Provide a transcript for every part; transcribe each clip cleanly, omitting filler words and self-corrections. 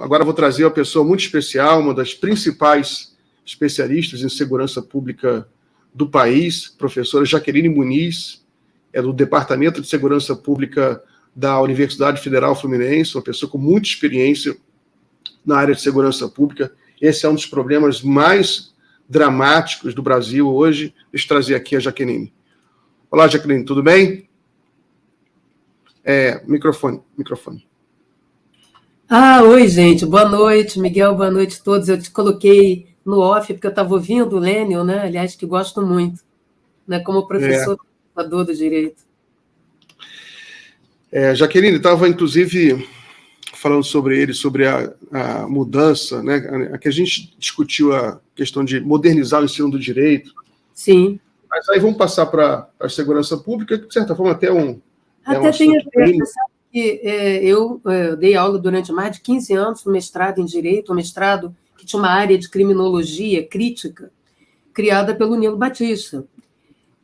Agora vou trazer uma pessoa muito especial, uma das principais especialistas em segurança pública do país, professora Jaqueline Muniz, é do Departamento de Segurança Pública da Universidade Federal Fluminense, uma pessoa com muita experiência na área de segurança pública. Esse é um dos problemas mais dramáticos do Brasil hoje. Deixa eu trazer aqui a Jaqueline. Olá, Jaqueline, tudo bem? Microfone. Oi, gente, boa noite, Miguel, boa noite a todos. Eu te coloquei no off porque eu estava ouvindo o Lênio, né? Aliás, que gosto muito, né? Como professor do direito. Jaqueline, estava, inclusive, falando sobre ele, sobre a mudança, né? A que a gente discutiu a questão de modernizar o ensino do direito. Sim. Mas aí vamos passar para a segurança pública, que, de certa forma, até um tem a ver, sabe que eu dei aula durante mais de 15 anos no mestrado em Direito, um mestrado que tinha uma área de criminologia crítica, criada pelo Nilo Batista.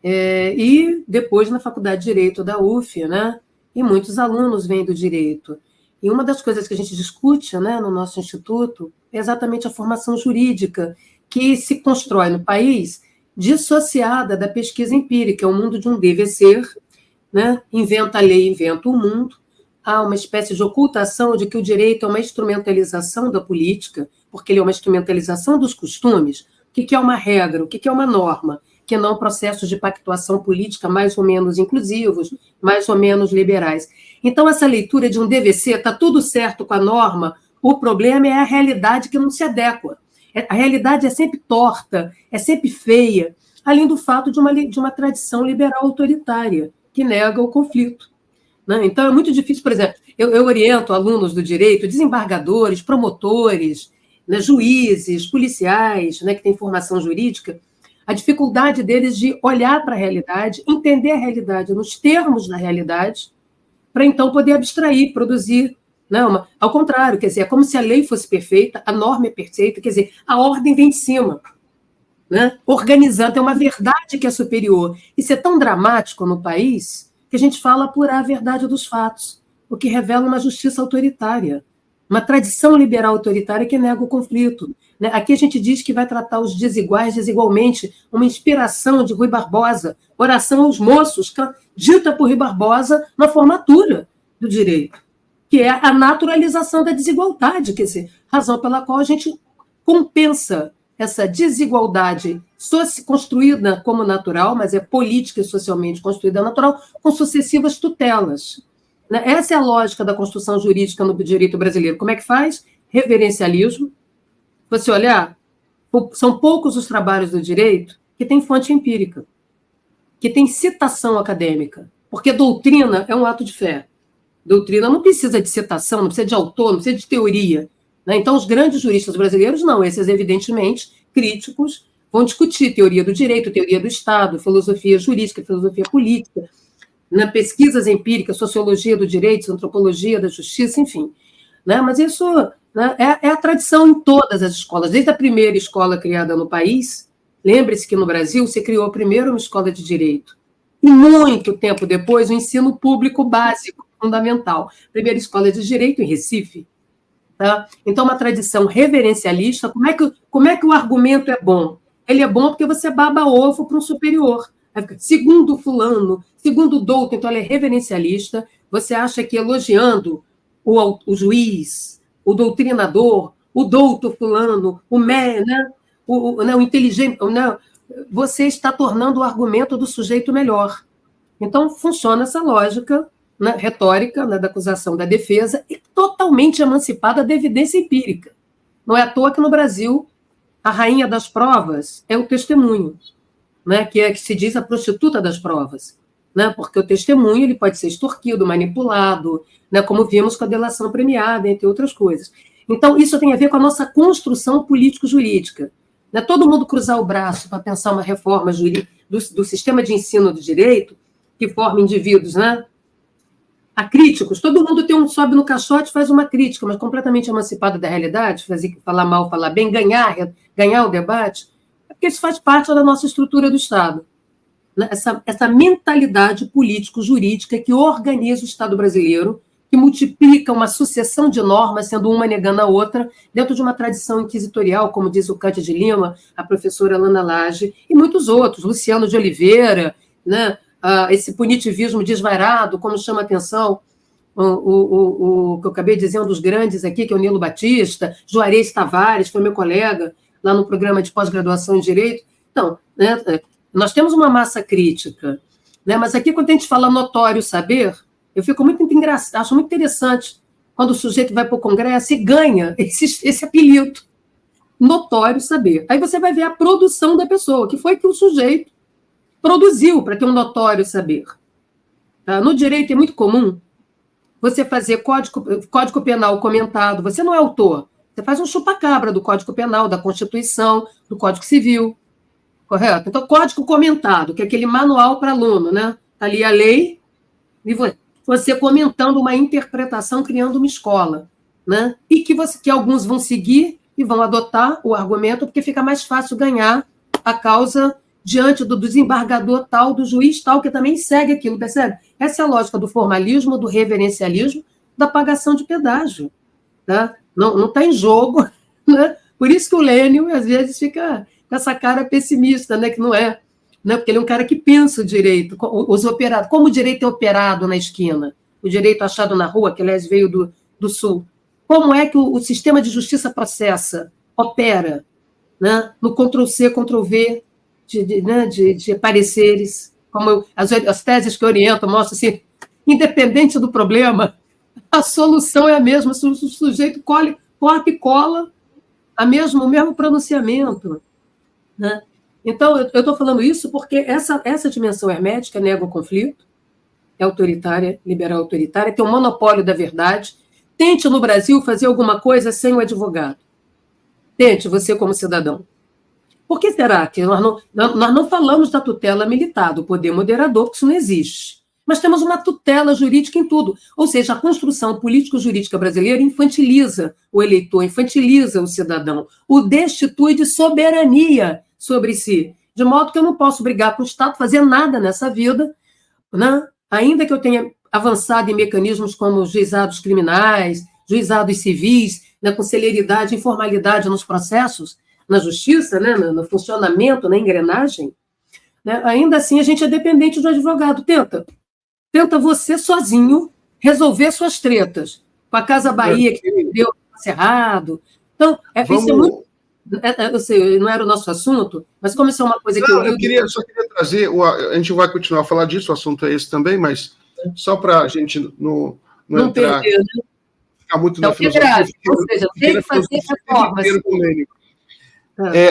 E depois na Faculdade de Direito da UF, né? E muitos alunos vêm do direito. E uma das coisas que a gente discute, né, no nosso instituto é exatamente a formação jurídica que se constrói no país dissociada da pesquisa empírica, é o mundo de um dever ser, né? Inventa a lei, inventa o mundo. Há uma espécie de ocultação de que o direito é uma instrumentalização da política, porque ele é uma instrumentalização dos costumes. O que é uma regra? O que é uma norma? Que não processos de pactuação política mais ou menos inclusivos, mais ou menos liberais. Então, essa leitura de um DVC, está tudo certo com a norma, o problema é a realidade que não se adequa. A realidade é sempre torta, é sempre feia, além do fato de uma tradição liberal autoritária, que nega o conflito. Né? Então, é muito difícil, por exemplo, eu oriento alunos do direito, desembargadores, promotores, né, juízes, policiais, né, que têm formação jurídica, a dificuldade deles de olhar para a realidade, entender a realidade nos termos da realidade, para então poder abstrair, produzir. Não, ao contrário, quer dizer, é como se a lei fosse perfeita, a norma é perfeita, quer dizer, a ordem vem de cima. Né? Organizando, é uma verdade que é superior. Isso é tão dramático no país que a gente fala apurar a verdade dos fatos, o que revela uma justiça autoritária, uma tradição liberal autoritária que nega o conflito. Né? Aqui a gente diz que vai tratar os desiguais desigualmente, uma inspiração de Rui Barbosa, oração aos moços, dita por Rui Barbosa na formatura do direito, que é a naturalização da desigualdade, quer dizer, razão pela qual a gente compensa essa desigualdade construída como natural, mas é política e socialmente construída natural, com sucessivas tutelas. Essa é a lógica da construção jurídica no direito brasileiro. Como é que faz? Reverencialismo. Você olhar, são poucos os trabalhos do direito que têm fonte empírica, que têm citação acadêmica, porque doutrina é um ato de fé. Doutrina não precisa de citação, não precisa de autor, não precisa de teoria. Então, os grandes juristas brasileiros, não, esses, evidentemente, críticos, vão discutir teoria do direito, teoria do Estado, filosofia jurídica, filosofia política, pesquisas empíricas, sociologia do direito, antropologia da justiça, enfim. Mas isso é a tradição em todas as escolas, desde a primeira escola criada no país. Lembre-se que no Brasil se criou primeiro uma escola de direito, e muito tempo depois o ensino público básico, fundamental. Primeira escola de direito em Recife. Tá? Então, uma tradição reverencialista, como é que o argumento é bom? Ele é bom porque você baba ovo para um superior. Segundo fulano, segundo o douto, então ele é reverencialista, você acha que elogiando o juiz, o doutrinador, o douto fulano, o inteligente, você está tornando o argumento do sujeito melhor. Então, funciona essa lógica retórica da acusação da defesa e totalmente emancipada da evidência empírica. Não é à toa que no Brasil a rainha das provas é o testemunho, que se diz a prostituta das provas, porque o testemunho ele pode ser extorquido, manipulado, como vimos com a delação premiada, entre outras coisas. Então, isso tem a ver com a nossa construção político-jurídica. Não é todo mundo cruzar o braço para pensar uma reforma do sistema de ensino do direito que forma indivíduos, acríticos. Todo mundo sobe no caixote e faz uma crítica, mas completamente emancipado da realidade, falar mal, falar bem, ganhar o debate, é porque isso faz parte da nossa estrutura do Estado. Essa mentalidade político-jurídica que organiza o Estado brasileiro, que multiplica uma sucessão de normas, sendo uma negando a outra, dentro de uma tradição inquisitorial, como diz o Cante de Lima, a professora Alana Lage, e muitos outros, Luciano de Oliveira, né? Esse punitivismo desvairado, como chama a atenção o que eu acabei de dizer, um dos grandes aqui, que é o Nilo Batista, Juarez Tavares, foi meu colega lá no programa de pós-graduação em Direito. Então, né, nós temos uma massa crítica, né, mas aqui, quando a gente fala notório saber, eu fico muito engraçado, acho muito interessante quando o sujeito vai para o Congresso e ganha esse apelido, notório saber. Aí você vai ver a produção da pessoa, que foi que o sujeito produziu para ter um notório saber. Tá? No direito é muito comum você fazer código penal comentado, você não é autor, você faz um chupa-cabra do Código Penal, da Constituição, do Código Civil, correto? Então, código comentado, que é aquele manual para aluno, né? Está ali a lei, e você comentando uma interpretação, criando uma escola, né? E que alguns vão seguir e vão adotar o argumento, porque fica mais fácil ganhar a causa diante do desembargador tal, do juiz tal, que também segue aquilo, percebe? Essa é a lógica do formalismo, do reverencialismo, da pagação de pedágio. Tá? Não está em jogo, né? Por isso que o Lênio, às vezes, fica com essa cara pessimista, né? Que não é, né? Porque ele é um cara que pensa o direito, os operados, como o direito é operado na esquina, o direito achado na rua, que, aliás, veio do Sul. Como é que o sistema de justiça processa, opera, né? No Ctrl-C, Ctrl-V, de pareceres, como as teses que orientam mostram assim, independente do problema, a solução é a mesma, se o sujeito corta e cola o mesmo pronunciamento. Né? Então, eu estou falando isso porque essa dimensão hermética nega o conflito, é autoritária, liberal autoritária, tem um monopólio da verdade. Tente, no Brasil, fazer alguma coisa sem o advogado. Tente, você como cidadão. Por que será que nós não falamos da tutela militar, do poder moderador, porque isso não existe. Mas temos uma tutela jurídica em tudo. Ou seja, a construção político-jurídica brasileira infantiliza o eleitor, infantiliza o cidadão, o destitui de soberania sobre si. De modo que eu não posso brigar com o Estado, fazer nada nessa vida, né? Ainda que eu tenha avançado em mecanismos como juizados criminais, juizados civis, né, com celeridade e informalidade nos processos, na justiça, né, no funcionamento, na engrenagem, né, ainda assim a gente é dependente do advogado. Tenta você sozinho resolver suas tretas. Com a Casa Bahia, que deu errado. Então, isso é muito... Eu sei, não era o nosso assunto, mas como isso é uma coisa que eu só queria trazer, a gente vai continuar a falar disso, o assunto é esse também, mas só para a gente não entrar, perder, né? Ficar muito na filosofia. Ou seja, tem que fazer reformas.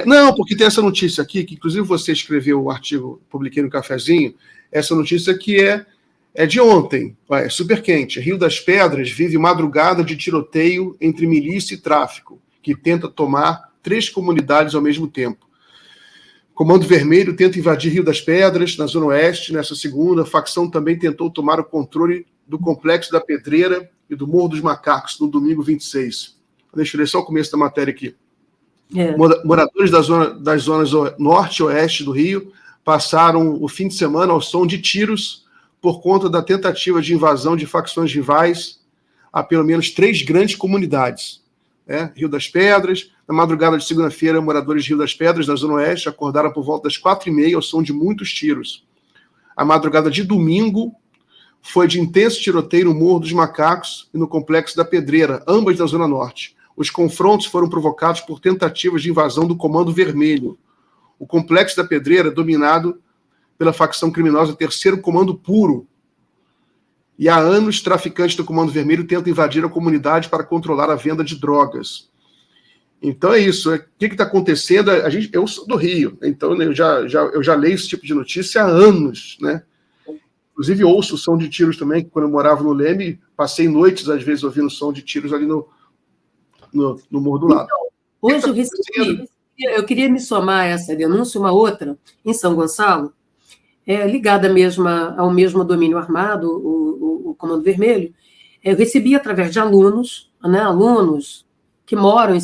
Não, porque tem essa notícia aqui, que inclusive você escreveu o artigo, publiquei no Cafezinho, essa notícia que é de ontem, é super quente. Rio das Pedras vive madrugada de tiroteio entre milícia e tráfico, que tenta tomar 3 comunidades ao mesmo tempo. Comando Vermelho tenta invadir Rio das Pedras, na Zona Oeste, nessa segunda. A facção também tentou tomar o controle do Complexo da Pedreira e do Morro dos Macacos, no domingo 26. Deixa eu ler só o começo da matéria aqui. Moradores das zonas norte e oeste do Rio passaram o fim de semana ao som de tiros por conta da tentativa de invasão de facções rivais a pelo menos 3 grandes comunidades. Rio das Pedras. Na madrugada de segunda-feira, moradores de Rio das Pedras, na Zona Oeste, acordaram por volta das 4h30 ao som de muitos tiros. A madrugada de domingo foi de intenso tiroteio no Morro dos Macacos e no Complexo da Pedreira, ambas da Zona Norte. Os confrontos foram provocados por tentativas de invasão do Comando Vermelho. O Complexo da Pedreira é dominado pela facção criminosa Terceiro Comando Puro. E há anos, traficantes do Comando Vermelho tentam invadir a comunidade para controlar a venda de drogas. Então é isso. O que está acontecendo? Eu sou do Rio, então eu já leio esse tipo de notícia há anos, né? Inclusive ouço o som de tiros também, que quando eu morava no Leme, passei noites, às vezes, ouvindo o som de tiros ali no Morro do Lado. Então, hoje eu queria me somar a essa denúncia, uma outra, em São Gonçalo, ligada mesmo ao mesmo domínio armado, o Comando Vermelho. Eu recebi através de alunos, né, alunos que moram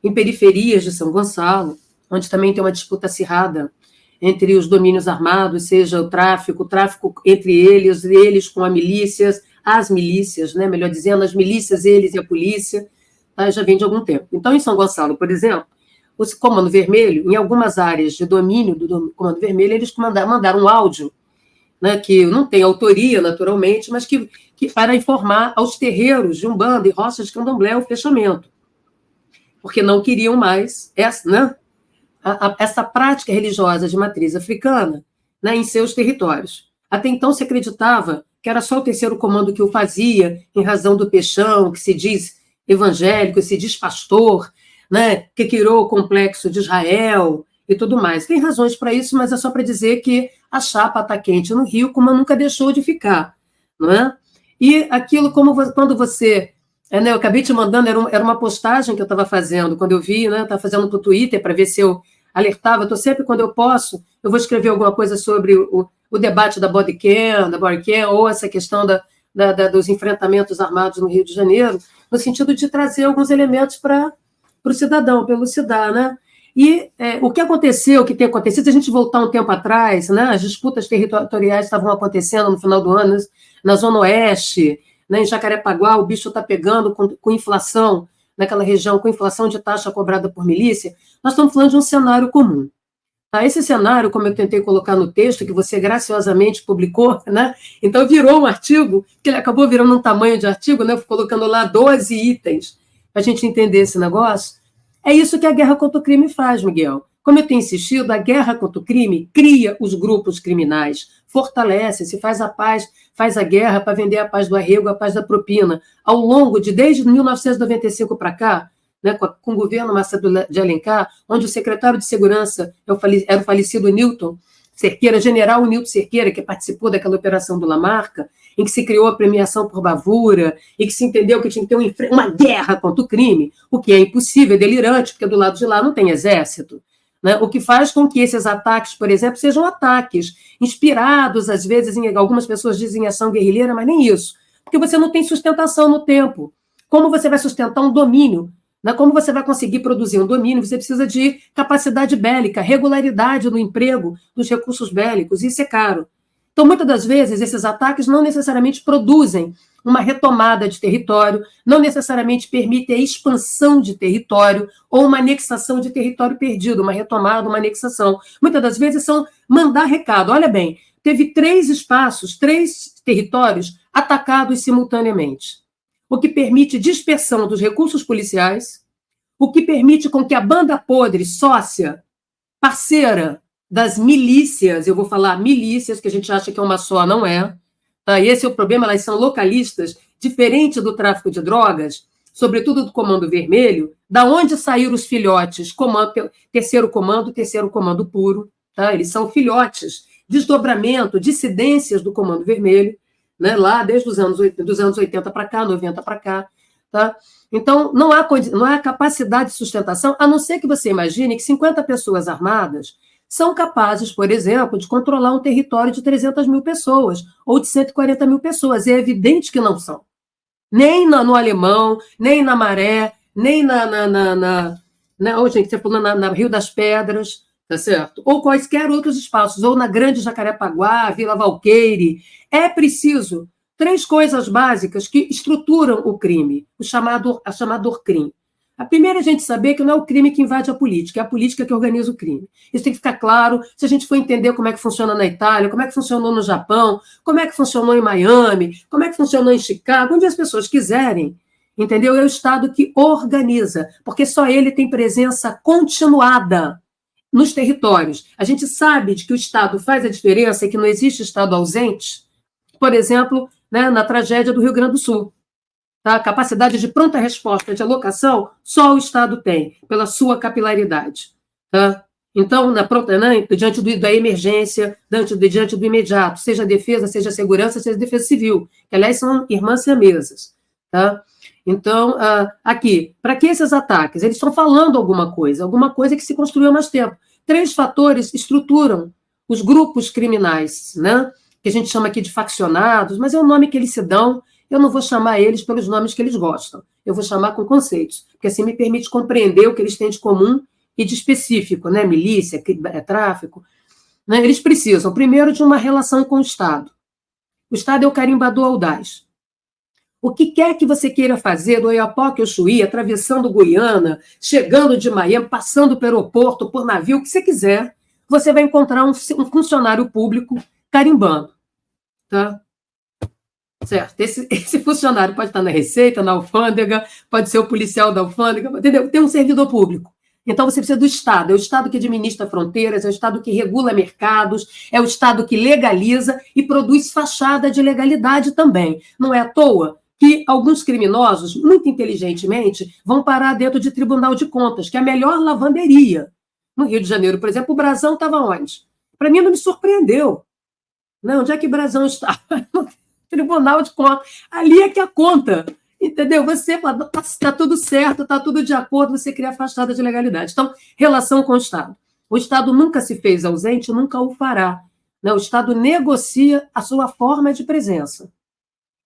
em periferias de São Gonçalo, onde também tem uma disputa acirrada entre os domínios armados, seja o tráfico entre eles com as milícias, as milícias, né, melhor dizendo, as milícias, eles e a polícia, tá, já vem de algum tempo. Então, em São Gonçalo, por exemplo, o Comando Vermelho, em algumas áreas de domínio do Comando Vermelho, eles mandaram um áudio, né, que não tem autoria, naturalmente, mas que para informar aos terreiros de Umbanda e roças de Candomblé o fechamento, porque não queriam mais essa, né, essa prática religiosa de matriz africana, né, em seus territórios. Até então se acreditava que era só o terceiro comando que o fazia, em razão do peixão, que se diz evangélico, se diz pastor, né, que criou o complexo de Israel e tudo mais. Tem razões para isso, mas é só para dizer que a chapa está quente no Rio, como nunca deixou de ficar. Não é? E aquilo, quando você... né, eu acabei te mandando, era uma postagem que eu estava fazendo, quando eu vi, né, estava fazendo para o Twitter, para ver se eu alertava. Eu estou sempre, quando eu posso, eu vou escrever alguma coisa sobre o debate da bodycam, ou essa questão dos enfrentamentos armados no Rio de Janeiro, no sentido de trazer alguns elementos para o cidadão, para elucidar, né? E o que aconteceu, o que tem acontecido, se a gente voltar um tempo atrás, né, as disputas territoriais estavam acontecendo no final do ano, na Zona Oeste, né, em Jacarepaguá, o bicho está pegando com inflação, naquela região, com inflação de taxa cobrada por milícia. Nós estamos falando de um cenário comum. Tá? Esse cenário, como eu tentei colocar no texto, que você graciosamente publicou, né? Então virou um artigo, que ele acabou virando um tamanho de artigo, né? Colocando lá 12 itens, para a gente entender esse negócio. É isso que a guerra contra o crime faz, Miguel. Como eu tenho insistido, a guerra contra o crime cria os grupos criminais, fortalece, se faz a paz, faz a guerra para vender a paz do arrego, a paz da propina. Ao longo desde 1995 para cá, né, com o governo Marcelo de Alencar, onde o secretário de Segurança era o falecido Newton Cerqueira, general Newton Cerqueira, que participou daquela operação do Lamarca, em que se criou a premiação por bravura, e que se entendeu que tinha que ter uma guerra contra o crime, o que é impossível, é delirante, porque do lado de lá não tem exército. Né? O que faz com que esses ataques, por exemplo, sejam ataques inspirados, às vezes, algumas pessoas dizem ação guerrilheira, mas nem isso, porque você não tem sustentação no tempo. Como você vai sustentar um domínio? Né? Como você vai conseguir produzir um domínio? Você precisa de capacidade bélica, regularidade no emprego dos recursos bélicos, e isso é caro. Então, muitas das vezes, esses ataques não necessariamente produzem uma retomada de território, não necessariamente permitem a expansão de território ou uma anexação de território perdido, uma retomada, uma anexação. Muitas das vezes são mandar recado. Olha bem, teve 3 espaços, 3 territórios atacados simultaneamente, o que permite dispersão dos recursos policiais, o que permite com que a banda podre, sócia, parceira das milícias, eu vou falar milícias, que a gente acha que é uma só, não é, tá? Esse é o problema, elas são localistas, diferente do tráfico de drogas, sobretudo do Comando Vermelho, da onde saíram os filhotes, terceiro comando puro, tá? Eles são filhotes, desdobramento, dissidências do Comando Vermelho, né? Lá desde os anos 80 para cá, 90 para cá, tá? Então, não há capacidade de sustentação, a não ser que você imagine que 50 pessoas armadas são capazes, por exemplo, de controlar um território de 300 mil pessoas ou de 140 mil pessoas. É evidente que não são. Nem no Alemão, nem na Maré, nem gente, você falou na Rio das Pedras, tá certo? Ou quaisquer outros espaços, ou na Grande Jacarepaguá, Vila Valqueire. É preciso 3 coisas básicas que estruturam o crime, a chamada crime. A primeira é a gente saber que não é o crime que invade a política, é a política que organiza o crime. Isso tem que ficar claro, se a gente for entender como é que funciona na Itália, como é que funcionou no Japão, como é que funcionou em Miami, como é que funcionou em Chicago, onde as pessoas quiserem, entendeu? É o Estado que organiza, porque só ele tem presença continuada nos territórios. A gente sabe de que o Estado faz a diferença e que não existe Estado ausente, por exemplo, né, na tragédia do Rio Grande do Sul. Tá? A capacidade de pronta resposta de alocação só o Estado tem, pela sua capilaridade. Tá? Então, diante da emergência, diante do imediato, seja a defesa, seja a segurança, seja a defesa civil, que, aliás, são irmãs siamesas. Tá? Então, aqui, para que esses ataques? Eles estão falando alguma coisa que se construiu há mais tempo. 3 fatores estruturam os grupos criminais, né? Que a gente chama aqui de faccionados, mas é o nome que eles se dão. Eu não vou chamar eles pelos nomes que eles gostam, eu vou chamar com conceitos, porque assim me permite compreender o que eles têm de comum e de específico, né? Milícia, tráfico. Né? Eles precisam, primeiro, de uma relação com o Estado. O Estado é o carimbador audaz. O que quer que você queira fazer do Oiapoque ao Chuí, atravessando Guiana, chegando de Miami, passando pelo aeroporto, por navio, o que você quiser, você vai encontrar um funcionário público carimbando. Tá? Certo? Esse funcionário pode estar na Receita, na alfândega, pode ser o policial da alfândega, entendeu? Tem um servidor público. Então, você precisa do Estado. É o Estado que administra fronteiras, é o Estado que regula mercados, é o Estado que legaliza e produz fachada de legalidade também. Não é à toa que alguns criminosos, muito inteligentemente, vão parar dentro de Tribunal de Contas, que é a melhor lavanderia. No Rio de Janeiro, por exemplo, o Brasão estava onde? Para mim, não me surpreendeu. Não, onde é que o Brasão está? No Tribunal de Contas. Ali é que a conta. Entendeu? Você fala, está tudo certo, está tudo de acordo, você cria a fachada de legalidade. Então, relação com o Estado. O Estado nunca se fez ausente, nunca o fará. O Estado negocia a sua forma de presença.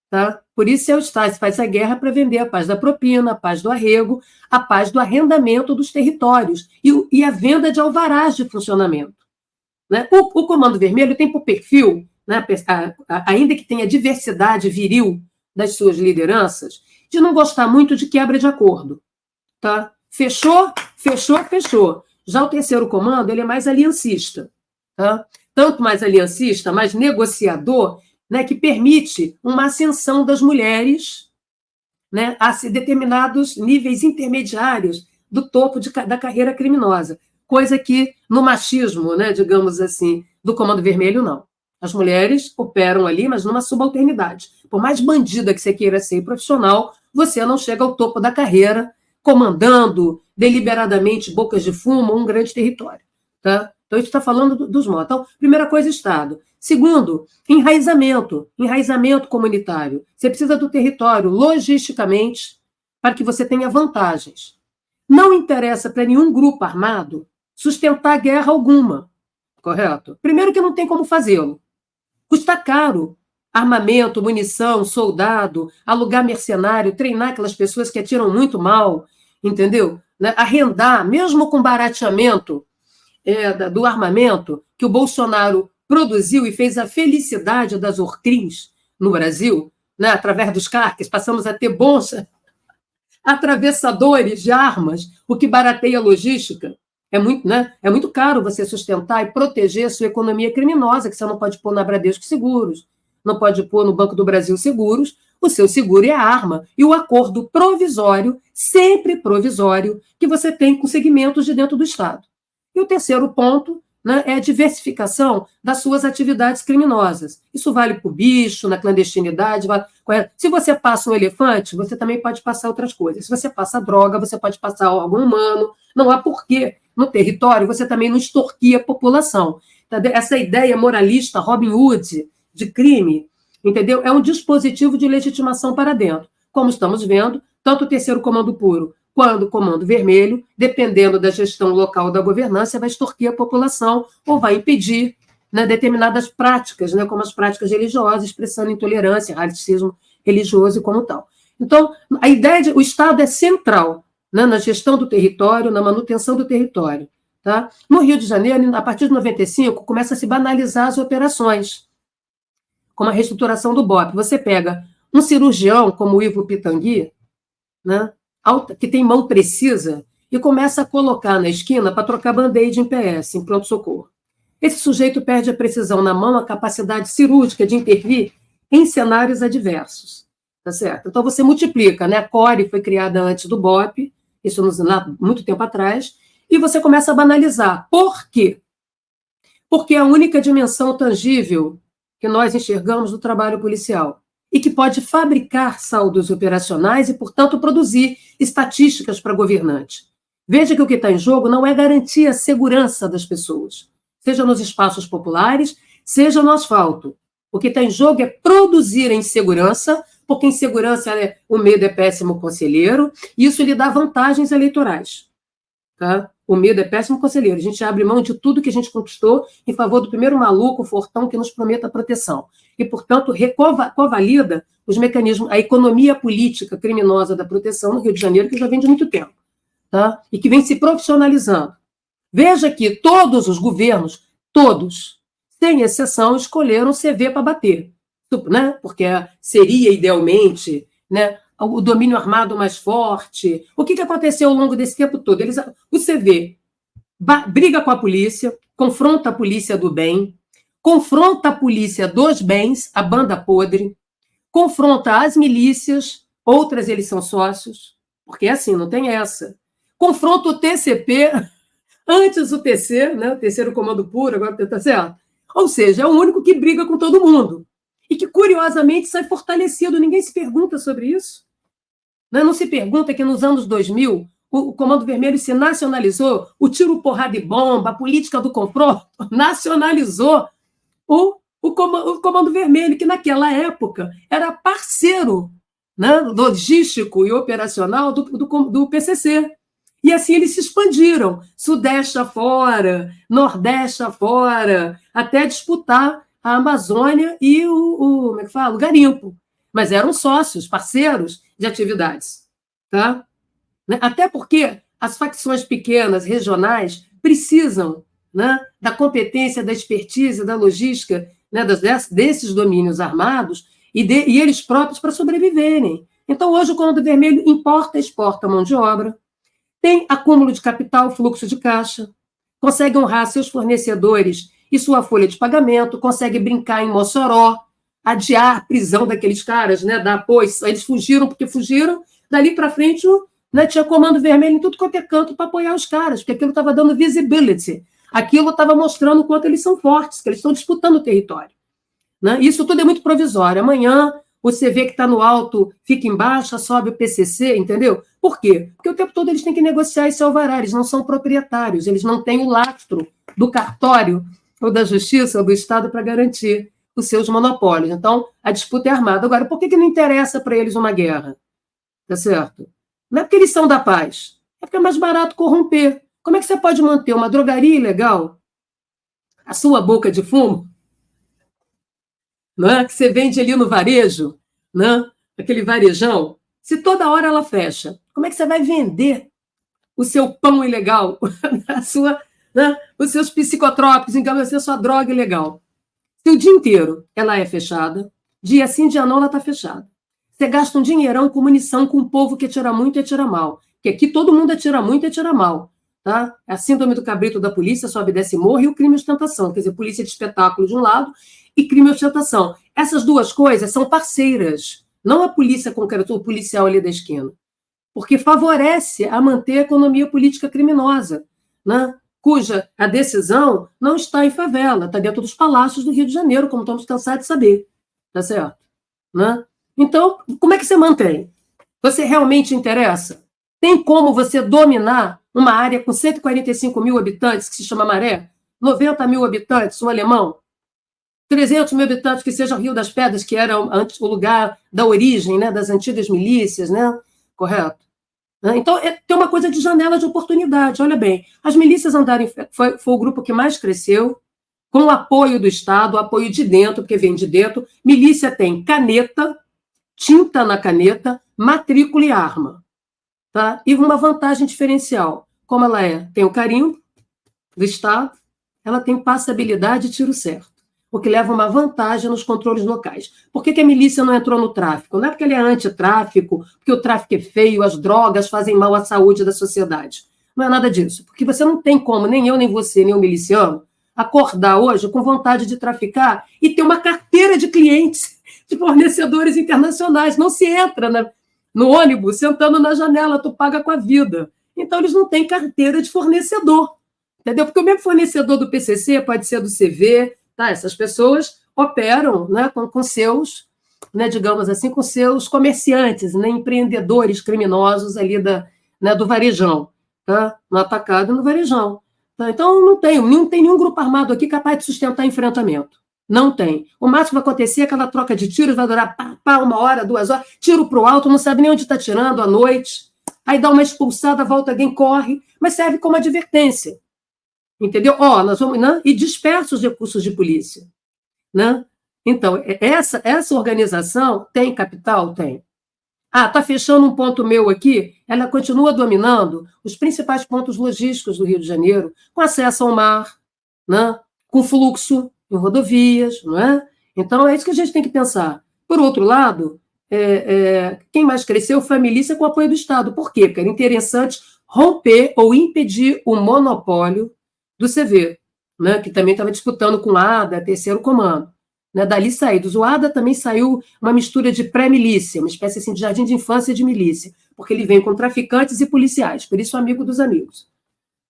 Tá? Por isso é o Estado, faz a guerra para vender a paz da propina, a paz do arrego, a paz do arrendamento dos territórios e a venda de alvarás de funcionamento. Né? O Comando Vermelho tem por perfil, né, ainda que tenha diversidade viril das suas lideranças, de não gostar muito de quebra de acordo. Tá? Fechou, fechou, fechou. Já o terceiro comando, ele é mais aliancista. Tá? Tanto mais aliancista, mais negociador, né, que permite uma ascensão das mulheres, né, a determinados níveis intermediários do topo da carreira criminosa, coisa que no machismo, né, digamos assim, do Comando Vermelho, não. As mulheres operam ali, mas numa subalternidade. Por mais bandida que você queira ser profissional, você não chega ao topo da carreira comandando deliberadamente bocas de fumo um grande território. Tá? Então, a gente está falando dos modos. Então, primeira coisa, Estado. Segundo, enraizamento comunitário. Você precisa do território logisticamente para que você tenha vantagens. Não interessa para nenhum grupo armado sustentar guerra alguma, correto? Primeiro que não tem como fazê-lo. Custa caro. Armamento, munição, soldado, alugar mercenário, treinar aquelas pessoas que atiram muito mal, entendeu? Né? Arrendar, mesmo com barateamento do armamento que o Bolsonaro produziu e fez a felicidade das Orcrins no Brasil, né? Através dos CARCs, passamos a ter bons atravessadores de armas, o que barateia a logística. É muito, né? É muito caro você sustentar e proteger a sua economia criminosa, que você não pode pôr na Bradesco Seguros, não pode pôr no Banco do Brasil Seguros, o seu seguro é a arma. E o acordo provisório, sempre provisório, que você tem com segmentos de dentro do Estado. E o terceiro ponto, né, é a diversificação das suas atividades criminosas. Isso vale para o bicho, na clandestinidade. Se você passa um elefante, você também pode passar outras coisas. Se você passa droga, você pode passar órgão humano. Não há porquê. No território, você também não extorquia a população. Essa ideia moralista, Robin Hood, de crime, entendeu? É um dispositivo de legitimação para dentro. Como estamos vendo, tanto o terceiro comando puro quanto o comando vermelho, dependendo da gestão local da governança, vai extorquir a população ou vai impedir, né, determinadas práticas, né, como as práticas religiosas, expressando intolerância, racismo religioso e como tal. Então, a ideia o Estado é central, né, na gestão do território, na manutenção do território. Tá? No Rio de Janeiro, a partir de 95, começa a se banalizar as operações, como a reestruturação do BOP. Você pega um cirurgião como o Ivo Pitangui, né, que tem mão precisa, e começa a colocar na esquina para trocar band-aid em PS, em pronto-socorro. Esse sujeito perde a precisão na mão, a capacidade cirúrgica de intervir em cenários adversos. Tá certo? Então, você multiplica, né? A CORE foi criada antes do BOP, isso lá muito tempo atrás, e você começa a banalizar. Por quê? Porque é a única dimensão tangível que nós enxergamos do trabalho policial e que pode fabricar saldos operacionais e, portanto, produzir estatísticas para governante. Veja que o que está em jogo não é garantir a segurança das pessoas, seja nos espaços populares, seja no asfalto. O que está em jogo é produzir a insegurança, porque insegurança, o medo é péssimo conselheiro, e isso lhe dá vantagens eleitorais. Tá? O medo é péssimo conselheiro. A gente abre mão de tudo que a gente conquistou em favor do primeiro maluco, fortão, que nos prometa proteção. E, portanto, covalida os mecanismos, a economia política criminosa da proteção no Rio de Janeiro, que já vem de muito tempo. Tá? E que vem se profissionalizando. Veja que todos os governos, todos, sem exceção, escolheram CV para bater. Né? Porque seria, idealmente, né, o domínio armado mais forte. O que aconteceu ao longo desse tempo todo? O CV briga com a polícia, confronta a polícia do bem, confronta a polícia dos bens, a banda podre, confronta as milícias, outras eles são sócios, porque é assim, não tem essa. Confronta o TCP, antes o TC, né, o terceiro comando puro, agora está certo? Ou seja, é o único que briga com todo mundo. E que, curiosamente, sai fortalecido. Ninguém se pergunta sobre isso. Não se pergunta que, nos anos 2000, o Comando Vermelho se nacionalizou, o tiro, porrada e bomba, a política do confronto, nacionalizou o Comando Vermelho, que, naquela época, era parceiro, né, logístico e operacional do PCC. E assim eles se expandiram, Sudeste afora, Nordeste afora, até disputar a Amazônia e como é que fala? O garimpo. Mas eram sócios, parceiros de atividades. Tá? Até porque as facções pequenas, regionais, precisam, né, da competência, da expertise, da logística, né, desses domínios armados e eles próprios para sobreviverem. Então, hoje, o Comando Vermelho importa e exporta mão de obra, tem acúmulo de capital, fluxo de caixa, consegue honrar seus fornecedores e sua folha de pagamento, consegue brincar em Mossoró, adiar a prisão daqueles caras, né, dar apoio. Eles fugiram porque fugiram, dali para frente, né, tinha Comando Vermelho em tudo quanto é canto para apoiar os caras, porque aquilo estava dando visibility, aquilo estava mostrando o quanto eles são fortes, que eles estão disputando o território. Né? Isso tudo é muito provisório. Amanhã o CV que está no alto fica embaixo, sobe o PCC, entendeu? Por quê? Porque o tempo todo eles têm que negociar esse alvará, eles não são proprietários, eles não têm o lastro do cartório ou da justiça ou do Estado para garantir os seus monopólios. Então, a disputa é armada. Agora, por que não interessa para eles uma guerra? Tá certo? Não é porque eles são da paz, é porque é mais barato corromper. Como é que você pode manter uma drogaria ilegal, a sua boca de fumo, não é? Que você vende ali no varejo, né? Aquele varejão, se toda hora ela fecha, como é que você vai vender o seu pão ilegal, a sua, né? Os seus psicotrópicos, então vai ser a sua droga ilegal? Se o dia inteiro ela é fechada, dia sim, dia não, ela está fechada. Você gasta um dinheirão com munição com um povo que atira muito e atira mal. Porque aqui todo mundo atira muito e atira mal. Tá? É a síndrome do cabrito da polícia, sobe, desce e morre, e o crime e ostentação. Quer dizer, polícia de espetáculo de um lado e crime e ostentação. Essas duas coisas são parceiras. Não a polícia concreta, o policial ali da esquina. Porque favorece a manter a economia política criminosa, né? Cuja a decisão não está em favela, está dentro dos palácios do Rio de Janeiro, como estamos cansados de saber. Tá certo? Né? Então, como é que você mantém? Você realmente interessa? Tem como você dominar uma área com 145 mil habitantes, que se chama Maré, 90 mil habitantes, um alemão, 300 mil habitantes, que seja o Rio das Pedras, que era o lugar da origem, né, das antigas milícias, né? Correto? Então, tem uma coisa de janela de oportunidade. Olha bem, as milícias andarem, foi o grupo que mais cresceu, com o apoio do Estado, o apoio de dentro, porque vem de dentro. Milícia tem caneta, tinta na caneta, matrícula e arma. Tá? E uma vantagem diferencial. Como ela é? Tem o carimbo do Estado, ela tem passabilidade e tiro certo, o que leva uma vantagem nos controles locais. Por que a milícia não entrou no tráfico? Não é porque ele é antitráfico, porque o tráfico é feio, as drogas fazem mal à saúde da sociedade. Não é nada disso. Porque você não tem como, nem eu, nem você, nem o miliciano, acordar hoje com vontade de traficar e ter uma carteira de clientes, de fornecedores internacionais. Não se entra no ônibus sentando na janela, tu paga com a vida. Então, eles não têm carteira de fornecedor. Entendeu? Porque o mesmo fornecedor do PCC pode ser do CV, tá? Essas pessoas operam, né, com seus, né, digamos assim, com seus comerciantes, né, empreendedores criminosos ali do varejão, tá? No atacado e no varejão. Tá? Então, não tem nenhum grupo armado aqui capaz de sustentar enfrentamento. Não tem. O máximo que vai acontecer é aquela troca de tiros, vai durar 1 hora, 2 horas, tiro para o alto, não sabe nem onde está tirando à noite, aí dá uma expulsada, volta, alguém corre, mas serve como advertência. Entendeu? Nós vamos, né? E dispersa os recursos de polícia. Né? Então, essa organização tem capital? Tem. Está fechando um ponto meu aqui, ela continua dominando os principais pontos logísticos do Rio de Janeiro, com acesso ao mar, né? Com fluxo em rodovias, não é? Então, é isso que a gente tem que pensar. Por outro lado, quem mais cresceu foi a milícia com o apoio do Estado. Por quê? Porque era interessante romper ou impedir o monopólio do CV, né, que também estava disputando com o ADA, terceiro comando. Né, dali saídos. O ADA também saiu uma mistura de pré-milícia, uma espécie assim, de jardim de infância de milícia, porque ele vem com traficantes e policiais, por isso amigo dos amigos.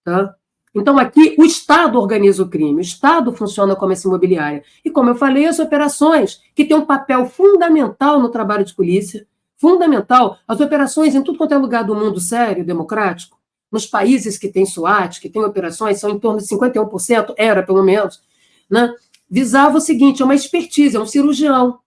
Tá? Então, aqui, o Estado organiza o crime, o Estado funciona como essa imobiliária. E, como eu falei, as operações, que têm um papel fundamental no trabalho de polícia, fundamental, as operações em tudo quanto é lugar do mundo sério, democrático, nos países que têm SWAT, que têm operações, são em torno de 51%, era pelo menos, né? Visava o seguinte, é uma expertise, é um cirurgião.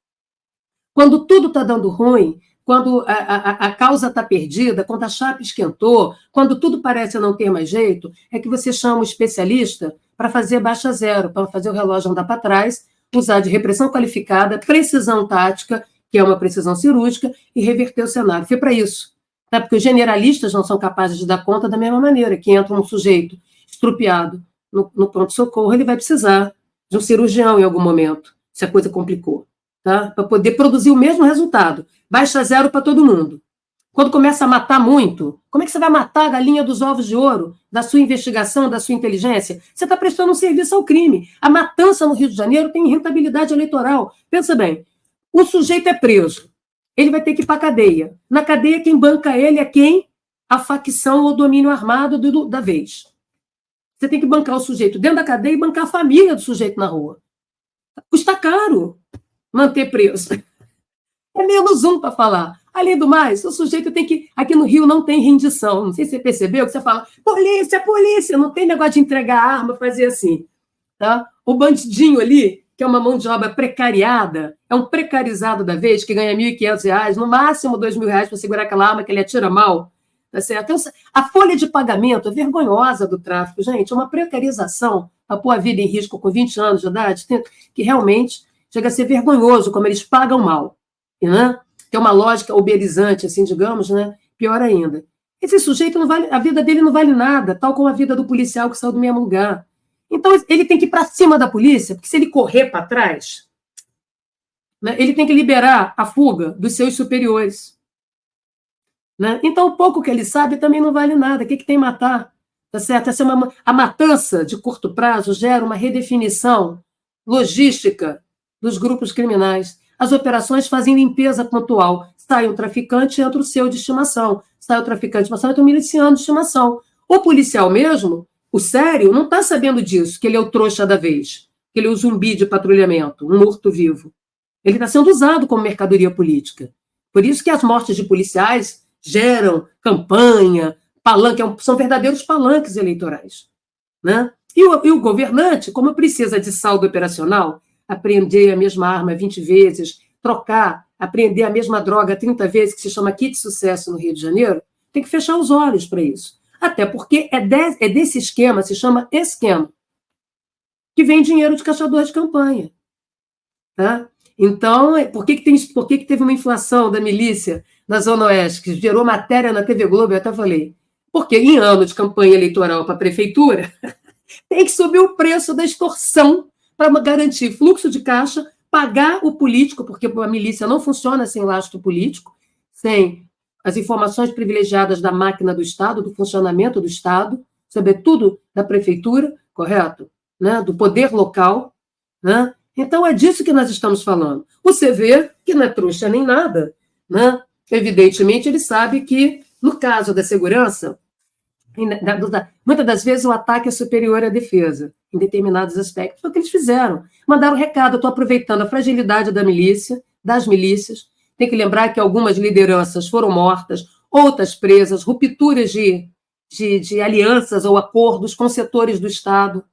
Quando tudo está dando ruim, quando a causa está perdida, quando a chapa esquentou, quando tudo parece não ter mais jeito, é que você chama um especialista para fazer baixa zero, para fazer o relógio andar para trás, usar de repressão qualificada, precisão tática, que é uma precisão cirúrgica, e reverter o cenário. Foi para isso. Tá? Porque os generalistas não são capazes de dar conta da mesma maneira, que entra um sujeito estrupiado no pronto-socorro, ele vai precisar de um cirurgião em algum momento, se a coisa complicou, tá? Para poder produzir o mesmo resultado. Baixa zero para todo mundo. Quando começa a matar muito, como é que você vai matar a galinha dos ovos de ouro da sua investigação, da sua inteligência? Você está prestando um serviço ao crime. A matança no Rio de Janeiro tem rentabilidade eleitoral. Pensa bem, o sujeito é preso, ele vai ter que ir para a cadeia. Na cadeia, quem banca ele é quem? A facção ou domínio armado da vez. Você tem que bancar o sujeito dentro da cadeia e bancar a família do sujeito na rua. Custa caro manter preso. É menos um para falar. Além do mais, o sujeito tem que... Aqui no Rio não tem rendição. Não sei se você percebeu que você fala polícia, polícia. Não tem negócio de entregar arma, fazer assim. Tá? O bandidinho ali, que é uma mão de obra precariada, é um precarizado da vez, que ganha R$ 1.500, no máximo R$ 2.000 para segurar aquela arma que ele atira mal. Tá certo? Então, a folha de pagamento é vergonhosa do tráfico, gente, é uma precarização para pôr a vida em risco com 20 anos de idade, que realmente chega a ser vergonhoso como eles pagam mal, né? Que é uma lógica uberizante, assim, digamos, né? Pior ainda. Esse sujeito não vale, a vida dele não vale nada, tal como a vida do policial que saiu do mesmo lugar. Então, ele tem que ir para cima da polícia, porque se ele correr para trás, né, ele tem que liberar a fuga dos seus superiores. Né? Então, o pouco que ele sabe também não vale nada. O que tem matar? Tá certo? A matança de curto prazo gera uma redefinição logística dos grupos criminais. As operações fazem limpeza pontual. Sai um traficante, entra o seu de estimação. Sai o traficante de estimação, entra o miliciano de estimação. O policial mesmo, o sério, não está sabendo disso, que ele é o trouxa da vez, que ele é o zumbi de patrulhamento, um morto-vivo. Ele está sendo usado como mercadoria política. Por isso que as mortes de policiais geram campanha, palanque, são verdadeiros palanques eleitorais. Né? E o governante, como precisa de saldo operacional, apreender a mesma arma 20 vezes, trocar, apreender a mesma droga 30 vezes, que se chama kit sucesso no Rio de Janeiro, tem que fechar os olhos para isso. Até porque é desse esquema, se chama esquema, que vem dinheiro de caçador de campanha. Tá? Então, por que teve uma inflação da milícia na Zona Oeste, que gerou matéria na TV Globo, eu até falei, porque em ano de campanha eleitoral para a prefeitura, tem que subir o preço da extorsão para garantir fluxo de caixa, pagar o político, porque a milícia não funciona sem lastro político, sem as informações privilegiadas da máquina do Estado, do funcionamento do Estado, sobretudo da prefeitura, correto? Né? Do poder local. Né? Então, é disso que nós estamos falando. O CV, que não é trouxa nem nada, né? Evidentemente, ele sabe que, no caso da segurança, muitas das vezes o ataque é superior à defesa, em determinados aspectos. Foi o que eles fizeram. Mandaram recado, estou aproveitando a fragilidade da milícia, das milícias. Tem que lembrar que algumas lideranças foram mortas, outras presas, rupturas de alianças ou acordos com setores do Estado.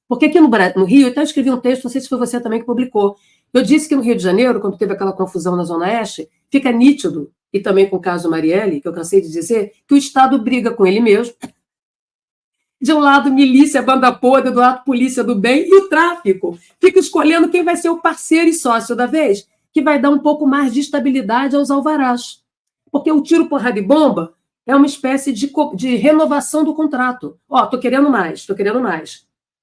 Porque aqui no Rio, eu até escrevi um texto, não sei se foi você também que publicou, eu disse que no Rio de Janeiro, quando teve aquela confusão na Zona Oeste, fica nítido, e também com o caso Marielle, que eu cansei de dizer, que o Estado briga com ele mesmo. De um lado, milícia, banda podre, do lado, polícia do bem, e o tráfico fica escolhendo quem vai ser o parceiro e sócio da vez, que vai dar um pouco mais de estabilidade aos alvarás. Porque o tiro, porrada e bomba é uma espécie de renovação do contrato. Ó, estou querendo mais.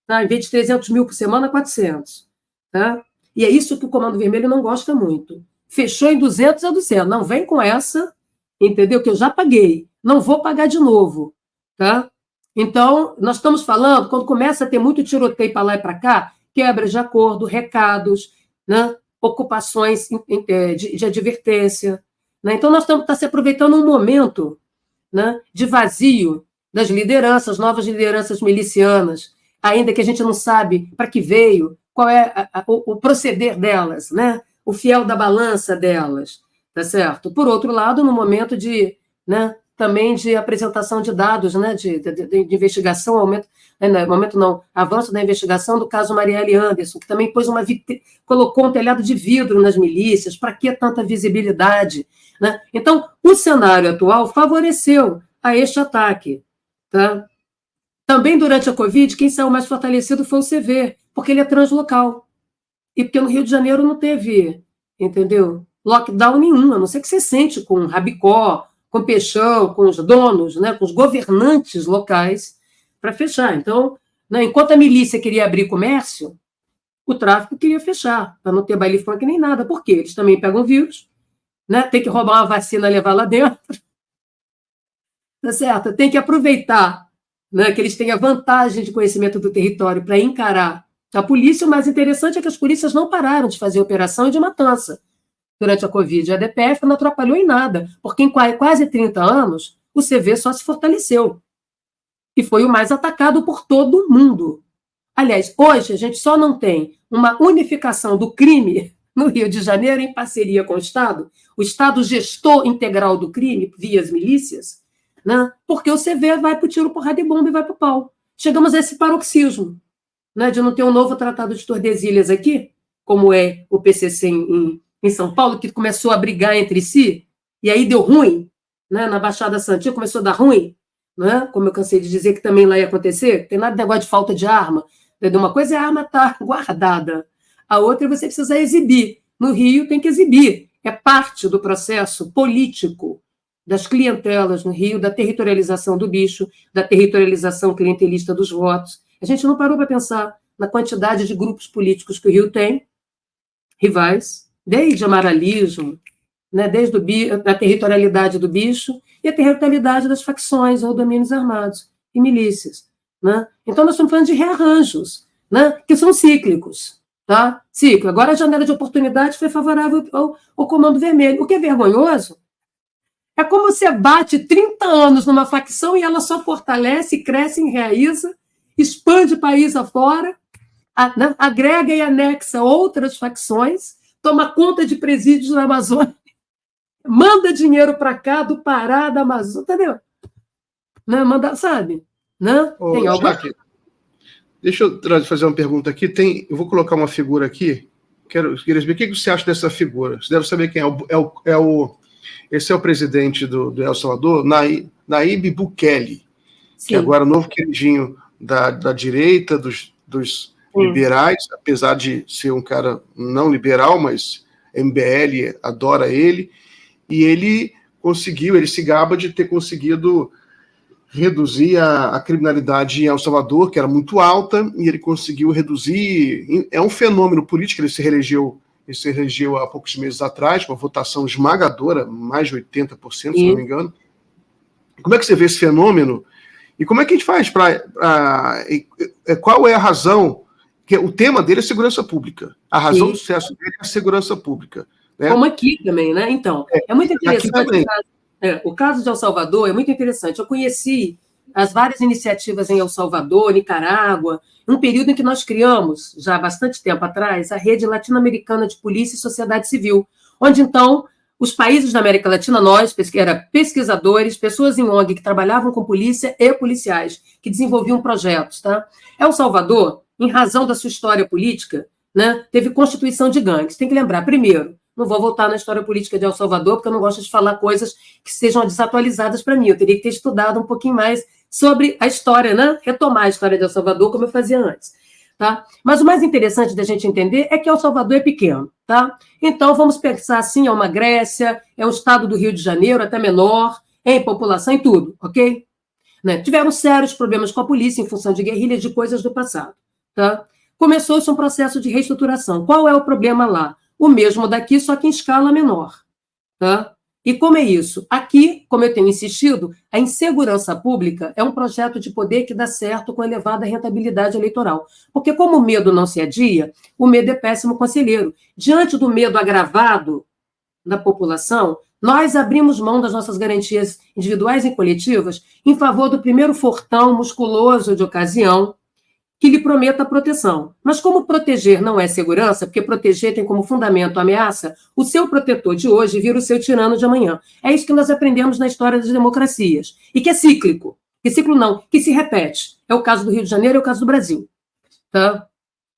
Tá? Em vez de 300 mil por semana, 400. Tá? E é isso que o Comando Vermelho não gosta muito. fechou em 200 a 200. Não vem com essa, entendeu? Que eu já paguei. Não vou pagar de novo, tá? Então, nós estamos falando, quando começa a ter muito tiroteio para lá e para cá, quebras de acordo, recados, né? Ocupações de advertência. Né? Então, nós estamos se aproveitando um momento, né, de vazio das lideranças, novas lideranças milicianas, ainda que a gente não sabe para que veio, qual é o proceder delas, né? O fiel da balança delas, tá certo? Por outro lado, no momento de, né, também de apresentação de dados, né, de investigação, avanço da investigação do caso Marielle Anderson, que também colocou um telhado de vidro nas milícias, para que tanta visibilidade? Né? Então, o cenário atual favoreceu a este ataque. Tá? Também durante a Covid, quem saiu mais fortalecido foi o CV, porque ele é translocal. E porque no Rio de Janeiro não teve, entendeu? Lockdown nenhum, a não ser que você sente com Rabicó, com Peixão, com os donos, né, com os governantes locais, para fechar. Então, né, enquanto a milícia queria abrir comércio, o tráfico queria fechar, para não ter baile funk nem nada. Por quê? Eles também pegam vírus, né, tem que roubar uma vacina e levar lá dentro. Tá certo? Tem que aproveitar, né, que eles têm a vantagem de conhecimento do território para encarar a polícia. O mais interessante é que as polícias não pararam de fazer operação e de matança durante a Covid. A DPF não atrapalhou em nada, porque em quase 30 anos o CV só se fortaleceu. E foi o mais atacado por todo mundo. Aliás, hoje a gente só não tem uma unificação do crime no Rio de Janeiro em parceria com o Estado gestor integral do crime via as milícias, né? Porque o CV vai para o tiro, porrada e bomba e vai para o pau. Chegamos a esse paroxismo, né, de não ter um novo tratado de Tordesilhas aqui, como é o PCC em São Paulo, que começou a brigar entre si, e aí deu ruim, né, na Baixada Santista começou a dar ruim, né, como eu cansei de dizer que também lá ia acontecer, tem nada de negócio de falta de arma, entendeu? Uma coisa é a arma estar guardada, a outra é você precisar exibir. No Rio tem que exibir, é parte do processo político das clientelas no Rio, da territorialização do bicho, da territorialização clientelista dos votos. A gente não parou para pensar na quantidade de grupos políticos que o Rio tem, rivais, desde amaralismo, né, desde a territorialidade do bicho e a territorialidade das facções ou domínios armados e milícias. Né? Então, nós estamos falando de rearranjos, né, que são cíclicos. Tá? Ciclo. Agora, a janela de oportunidade foi favorável ao Comando Vermelho. O que é vergonhoso é como você bate 30 anos numa facção e ela só fortalece, cresce, enraiza, expande o país afora, né, agrega e anexa outras facções, toma conta de presídios na Amazônia, manda dinheiro para cá do Pará, da Amazônia, entendeu? Né, manda, sabe? Né? Tem algo... Deixa eu fazer uma pergunta aqui. Eu vou colocar uma figura aqui. Queria saber o que você acha dessa figura. Você deve saber quem é. Esse é o presidente do El Salvador, Nayib Bukele, que agora é o novo queridinho da direita, dos liberais, apesar de ser um cara não liberal, mas MBL adora ele, e ele se gaba de ter conseguido reduzir a criminalidade em El Salvador, que era muito alta, e ele conseguiu reduzir. É um fenômeno político. Ele se reelegeu há poucos meses atrás, com uma votação esmagadora, mais de 80%, se não me engano. Como é que você vê esse fenômeno? E como é que a gente faz qual é a razão? Que o tema dele é segurança pública. A razão do sucesso dele é a segurança pública. Né? Como aqui também, né? Então, é muito interessante. O caso de El Salvador é muito interessante. Eu conheci as várias iniciativas em El Salvador, Nicarágua, um período em que nós criamos, já há bastante tempo atrás, a Rede Latino-Americana de Polícia e Sociedade Civil, onde, então, os países da América Latina, nós, pesquisadores, pessoas em ONG que trabalhavam com polícia e policiais, que desenvolviam projetos. Tá? El Salvador, em razão da sua história política, né, teve constituição de gangues. Tem que lembrar, primeiro, não vou voltar na história política de El Salvador, porque eu não gosto de falar coisas que sejam desatualizadas para mim. Eu teria que ter estudado um pouquinho mais sobre a história, né? Retomar a história de El Salvador, como eu fazia antes. Tá? Mas o mais interessante da gente entender é que El Salvador é pequeno. Tá? Então, vamos pensar assim, é uma Grécia, é um estado do Rio de Janeiro, até menor, em população e tudo, ok? Né? Tiveram sérios problemas com a polícia em função de guerrilhas, de coisas do passado. Tá? Começou-se um processo de reestruturação. Qual é o problema lá? o mesmo daqui, só que em escala menor. Tá? E como é isso? Aqui, como eu tenho insistido, a insegurança pública é um projeto de poder que dá certo com elevada rentabilidade eleitoral. Porque como o medo não se adia, o medo é péssimo conselheiro. Diante do medo agravado da população, nós abrimos mão das nossas garantias individuais e coletivas em favor do primeiro fortão musculoso de ocasião que lhe prometa proteção. Mas como proteger não é segurança, porque proteger tem como fundamento a ameaça, o seu protetor de hoje vira o seu tirano de amanhã. É isso que nós aprendemos na história das democracias. E que é cíclico. Que ciclo não, que se repete. É o caso do Rio de Janeiro, é o caso do Brasil. Tá?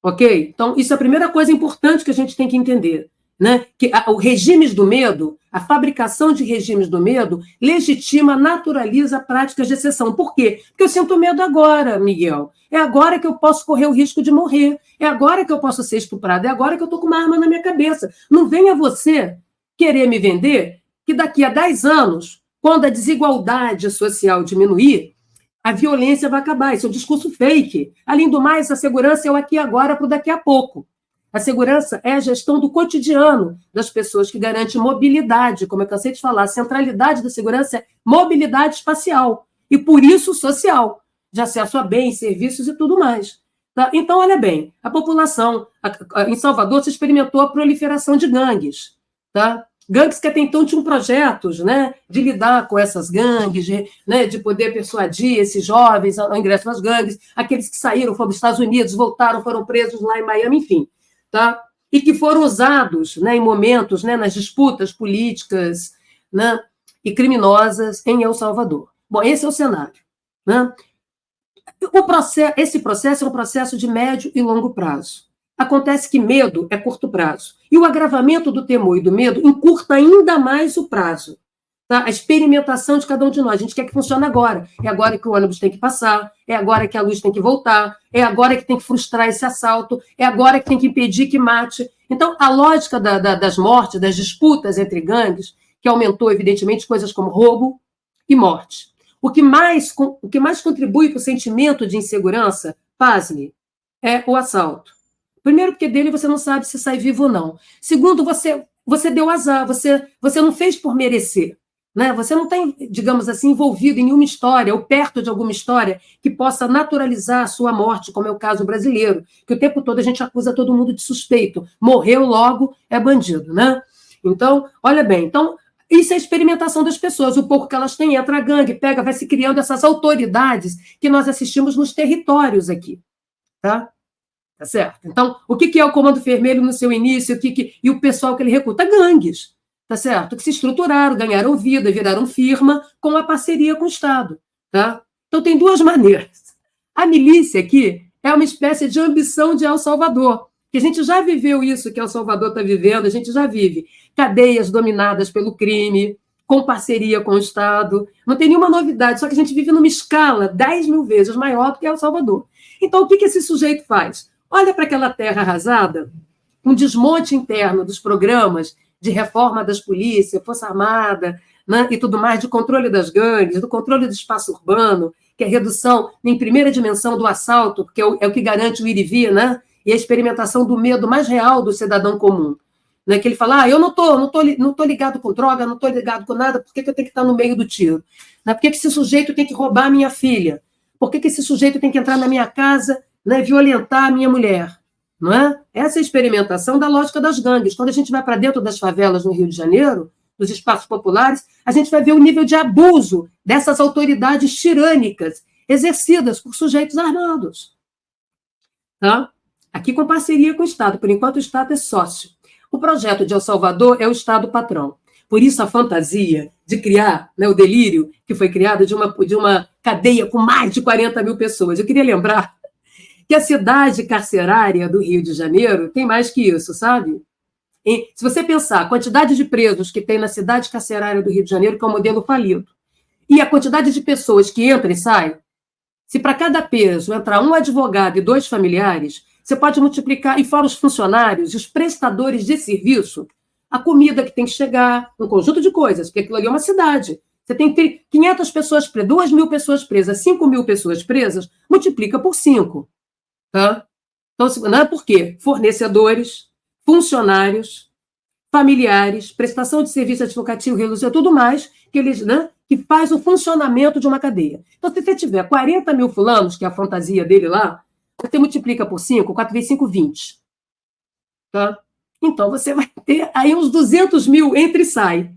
Ok? Então, isso é a primeira coisa importante que a gente tem que entender. Né? Que os regimes do medo, a fabricação de regimes do medo, legitima, naturaliza práticas de exceção. Por quê? Porque eu sinto medo agora, Miguel. É agora que eu posso correr o risco de morrer. É agora que eu posso ser estuprado. É agora que eu estou com uma arma na minha cabeça. Não venha você querer me vender que daqui a 10 anos, quando a desigualdade social diminuir, a violência vai acabar. Isso é um discurso fake. Além do mais, a segurança é o aqui e agora para o daqui a pouco. A segurança é a gestão do cotidiano das pessoas, que garante mobilidade, como eu cansei de falar. A centralidade da segurança é mobilidade espacial e, por isso, social, de acesso a bens, serviços e tudo mais. Tá? Então, olha bem, a população em Salvador se experimentou a proliferação de gangues. Tá? Gangues que até então tinham projetos, né, de lidar com essas gangues, de poder persuadir esses jovens ao ingresso nas gangues, aqueles que saíram, foram dos Estados Unidos, voltaram, foram presos lá em Miami, enfim. Tá? E que foram usados, né, em momentos, né, nas disputas políticas, né, e criminosas em El Salvador. Bom, esse é o cenário. Né? Esse processo é um processo de médio e longo prazo. Acontece que medo é curto prazo. E o agravamento do temor e do medo encurta ainda mais o prazo. Tá? A experimentação de cada um de nós. A gente quer que funcione agora. É agora que o ônibus tem que passar, é agora que a luz tem que voltar, é agora que tem que frustrar esse assalto, é agora que tem que impedir que mate. Então, a lógica das mortes, das disputas entre gangues, que aumentou, evidentemente, coisas como roubo e morte. O que mais contribui para o sentimento de insegurança, pasme, é o assalto. Primeiro, porque dele você não sabe se sai vivo ou não. Segundo, você deu azar, você não fez por merecer. Né? Você não está, digamos assim, envolvido em nenhuma história ou perto de alguma história que possa naturalizar a sua morte, como é o caso brasileiro, que o tempo todo a gente acusa todo mundo de suspeito. Morreu logo, é bandido. Né? Então, olha bem, isso é a experimentação das pessoas. O pouco que elas têm, entra a gangue, pega, vai se criando essas autoridades que nós assistimos nos territórios aqui. Tá certo? Então, o que é o Comando Vermelho no seu início e o pessoal que ele recruta? Gangues. Tá certo? Que se estruturaram, ganharam vida, viraram firma com a parceria com o Estado. Tá? Então, tem duas maneiras. A milícia aqui é uma espécie de ambição de El Salvador, que a gente já viveu isso que El Salvador está vivendo, a gente já vive. Cadeias dominadas pelo crime, com parceria com o Estado. Não tem nenhuma novidade, só que a gente vive numa escala 10 mil vezes maior do que El Salvador. Então, o que esse sujeito faz? Olha para aquela terra arrasada, um desmonte interno dos programas de reforma das polícias, Força Armada, né, e tudo mais, de controle das gangues, do controle do espaço urbano, que é a redução em primeira dimensão do assalto, que é o que garante o ir e vir, né, e a experimentação do medo mais real do cidadão comum. Né, que ele fala, eu não tô ligado com droga, não estou ligado com nada, por que eu tenho que estar no meio do tiro? Né, por que esse sujeito tem que roubar a minha filha? Por que esse sujeito tem que entrar na minha casa, né, violentar a minha mulher? Não é? Essa é a experimentação da lógica das gangues. Quando a gente vai para dentro das favelas no Rio de Janeiro, dos espaços populares, a gente vai ver o nível de abuso dessas autoridades tirânicas exercidas por sujeitos armados. Tá? Aqui com parceria com o Estado. Por enquanto, o Estado é sócio. O projeto de El Salvador é o Estado patrão. Por isso, a fantasia de criar, né, o delírio que foi criado de uma cadeia com mais de 40 mil pessoas. Eu queria lembrar que a cidade carcerária do Rio de Janeiro tem mais que isso, sabe? E, se você pensar a quantidade de presos que tem na cidade carcerária do Rio de Janeiro, que é um modelo falido, e a quantidade de pessoas que entram e saem, se para cada preso entrar um advogado e 2 familiares, você pode multiplicar, e fora os funcionários e os prestadores de serviço, a comida que tem que chegar, um conjunto de coisas, porque aquilo ali é uma cidade. Você tem 500 pessoas presas, 2.000 pessoas presas, 5.000 pessoas presas, multiplica por 5. Tá? Então, não é por quê? Fornecedores, funcionários, familiares, prestação de serviço advocativo, religioso, tudo mais, que eles, né, que faz o funcionamento de uma cadeia. Então, se você tiver 40 mil fulanos, que é a fantasia dele lá, você multiplica por 5, 4 vezes 5, 20. Tá? Então, você vai ter aí uns 200 mil entra e sai,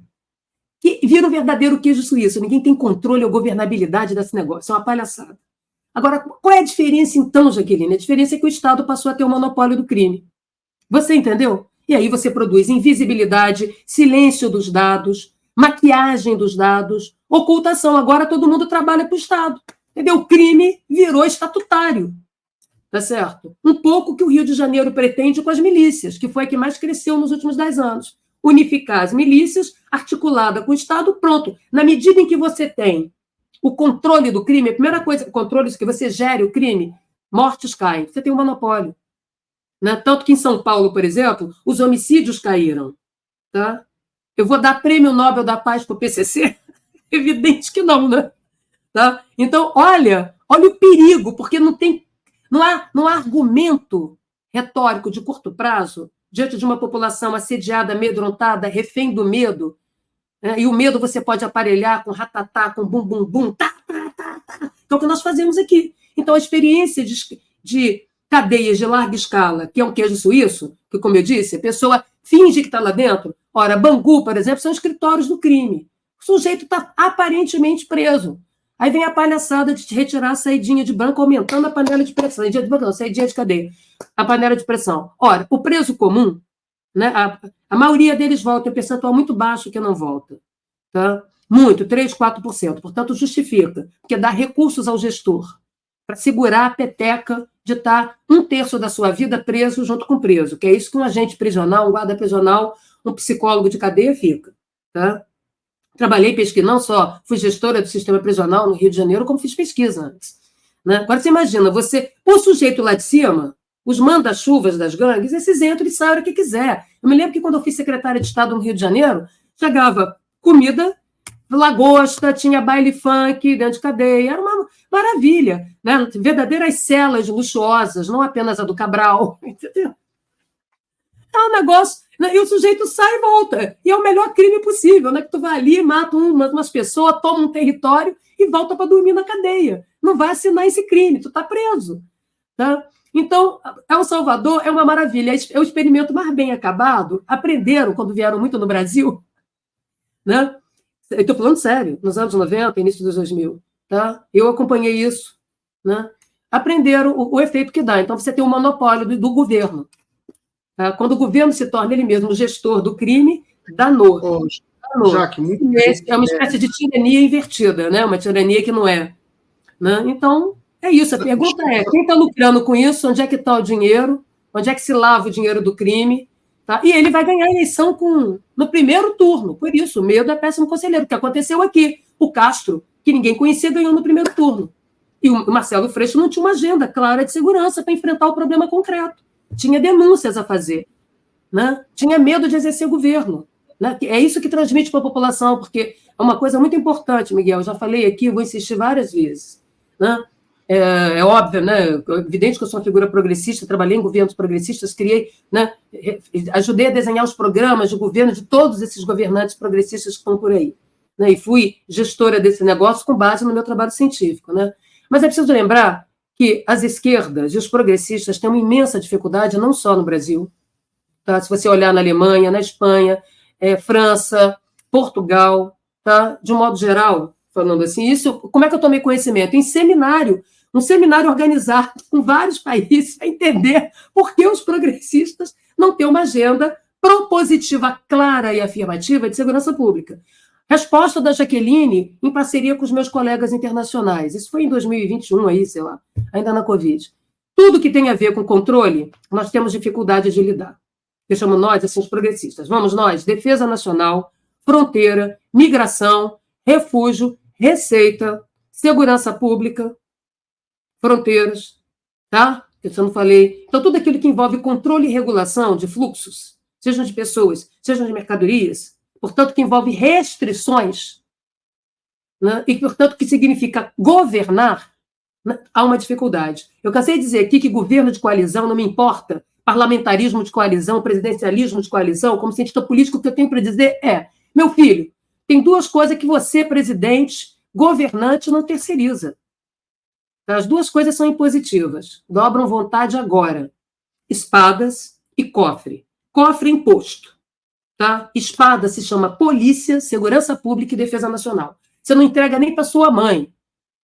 que vira um verdadeiro queijo suíço. Ninguém tem controle ou governabilidade desse negócio. É uma palhaçada. Agora, qual é a diferença, então, Jaqueline? A diferença é que o Estado passou a ter o monopólio do crime. Você entendeu? E aí você produz invisibilidade, silêncio dos dados, maquiagem dos dados, ocultação. Agora todo mundo trabalha para o Estado. Entendeu? O crime virou estatutário. Tá certo? Um pouco que o Rio de Janeiro pretende com as milícias, que foi a que mais cresceu nos últimos 10 anos. Unificar as milícias, articulada com o Estado, pronto. Na medida em que você tem o controle do crime, a primeira coisa, o controle é que você gere o crime, mortes caem. Você tem um monopólio. Né? Tanto que em São Paulo, por exemplo, os homicídios caíram. Tá? Eu vou dar prêmio Nobel da Paz para o PCC? Evidente que não, né? Tá? Então, olha o perigo, porque não há argumento retórico de curto prazo diante de uma população assediada, amedrontada, refém do medo. Né? E o medo você pode aparelhar com ratatá, com bum, bum, bum, tá, tá, tá, tá. Que é o que nós fazemos aqui. Então, a experiência de cadeias de larga escala, que é um queijo suíço, que, como eu disse, a pessoa finge que está lá dentro. Ora, Bangu, por exemplo, são escritórios do crime. O sujeito está aparentemente preso. Aí vem a palhaçada de te retirar a saidinha de banco, aumentando a panela de pressão. Saidinha de banco, não, saidinha de cadeia. A panela de pressão. Ora, o preso comum, né, a maioria deles volta, tem um percentual muito baixo que não volta. Tá? Muito, 3%, 4%. Portanto, justifica, porque dá recursos ao gestor para segurar a peteca de estar 1/3 da sua vida preso junto com o preso, que é isso que um agente prisional, um guarda prisional, um psicólogo de cadeia fica. Tá? Trabalhei pesquisa, não só fui gestora do sistema prisional no Rio de Janeiro, como fiz pesquisa antes. Né? Agora, você imagina, o sujeito lá de cima, os manda-chuvas das gangues, esses entram e saem a hora que quiser. Eu me lembro que quando eu fui secretária de Estado no Rio de Janeiro, chegava comida, lagosta, tinha baile funk dentro de cadeia, era uma maravilha. Né? Verdadeiras celas luxuosas, não apenas a do Cabral, entendeu? É um negócio... E o sujeito sai e volta. E é o melhor crime possível, né? Que tu vai ali, mata umas pessoas, toma um território e volta para dormir na cadeia. Não vai assinar esse crime, tu está preso. Tá? Então, El Salvador é uma maravilha. É o experimento mais bem acabado. Aprenderam, quando vieram muito no Brasil, né? Eu estou falando sério, nos anos 90, início dos 2000. Tá? Eu acompanhei isso. Né? Aprenderam o efeito que dá. Então, você tem um monopólio do governo. Quando o governo se torna ele mesmo o gestor do crime, danou. Jaque, muito é uma espécie de tirania invertida, né? Uma tirania que não é. Né? Então, é isso. A pergunta é, quem está lucrando com isso? Onde é que está o dinheiro? Onde é que se lava o dinheiro do crime? Tá? E ele vai ganhar a eleição no primeiro turno. Por isso, o medo é péssimo conselheiro. O que aconteceu aqui? O Castro, que ninguém conhecia, ganhou no primeiro turno. E o Marcelo Freixo não tinha uma agenda clara de segurança para enfrentar o problema concreto. Tinha denúncias a fazer, né? Tinha medo de exercer o governo. Né? É isso que transmite para a população, porque é uma coisa muito importante, Miguel, eu já falei aqui, vou insistir várias vezes. Né? É óbvio, né? Evidente que eu sou uma figura progressista, trabalhei em governos progressistas, criei, né? Ajudei a desenhar os programas de governo de todos esses governantes progressistas que estão por aí. Né? E fui gestora desse negócio com base no meu trabalho científico. Né? Mas é preciso lembrar que as esquerdas e os progressistas têm uma imensa dificuldade, não só no Brasil, tá? Se você olhar na Alemanha, na Espanha, França, Portugal, tá? De um modo geral, falando assim, isso, como é que eu tomei conhecimento? Em seminário, um seminário organizado com vários países para entender por que os progressistas não têm uma agenda propositiva, clara e afirmativa de segurança pública. Resposta da Jaqueline em parceria com os meus colegas internacionais. Isso foi em 2021, aí, sei lá, ainda na Covid. Tudo que tem a ver com controle, nós temos dificuldade de lidar. Eu chamo nós, assim, os progressistas. Vamos nós, defesa nacional, fronteira, migração, refúgio, receita, segurança pública, fronteiras, tá? Isso eu não falei. Então, tudo aquilo que envolve controle e regulação de fluxos, sejam de pessoas, sejam de mercadorias, portanto, que envolve restrições, né? E, portanto, que significa governar, né? Há uma dificuldade. Eu cansei de dizer aqui que governo de coalizão não me importa, parlamentarismo de coalizão, presidencialismo de coalizão, como cientista político, o que eu tenho para dizer é, meu filho, tem duas coisas que você, presidente, governante, não terceiriza. As duas coisas são impositivas. Dobram vontade agora. Espadas e cofre. Cofre, imposto. Tá? Espada se chama polícia, segurança pública e defesa nacional. Você não entrega nem para sua mãe.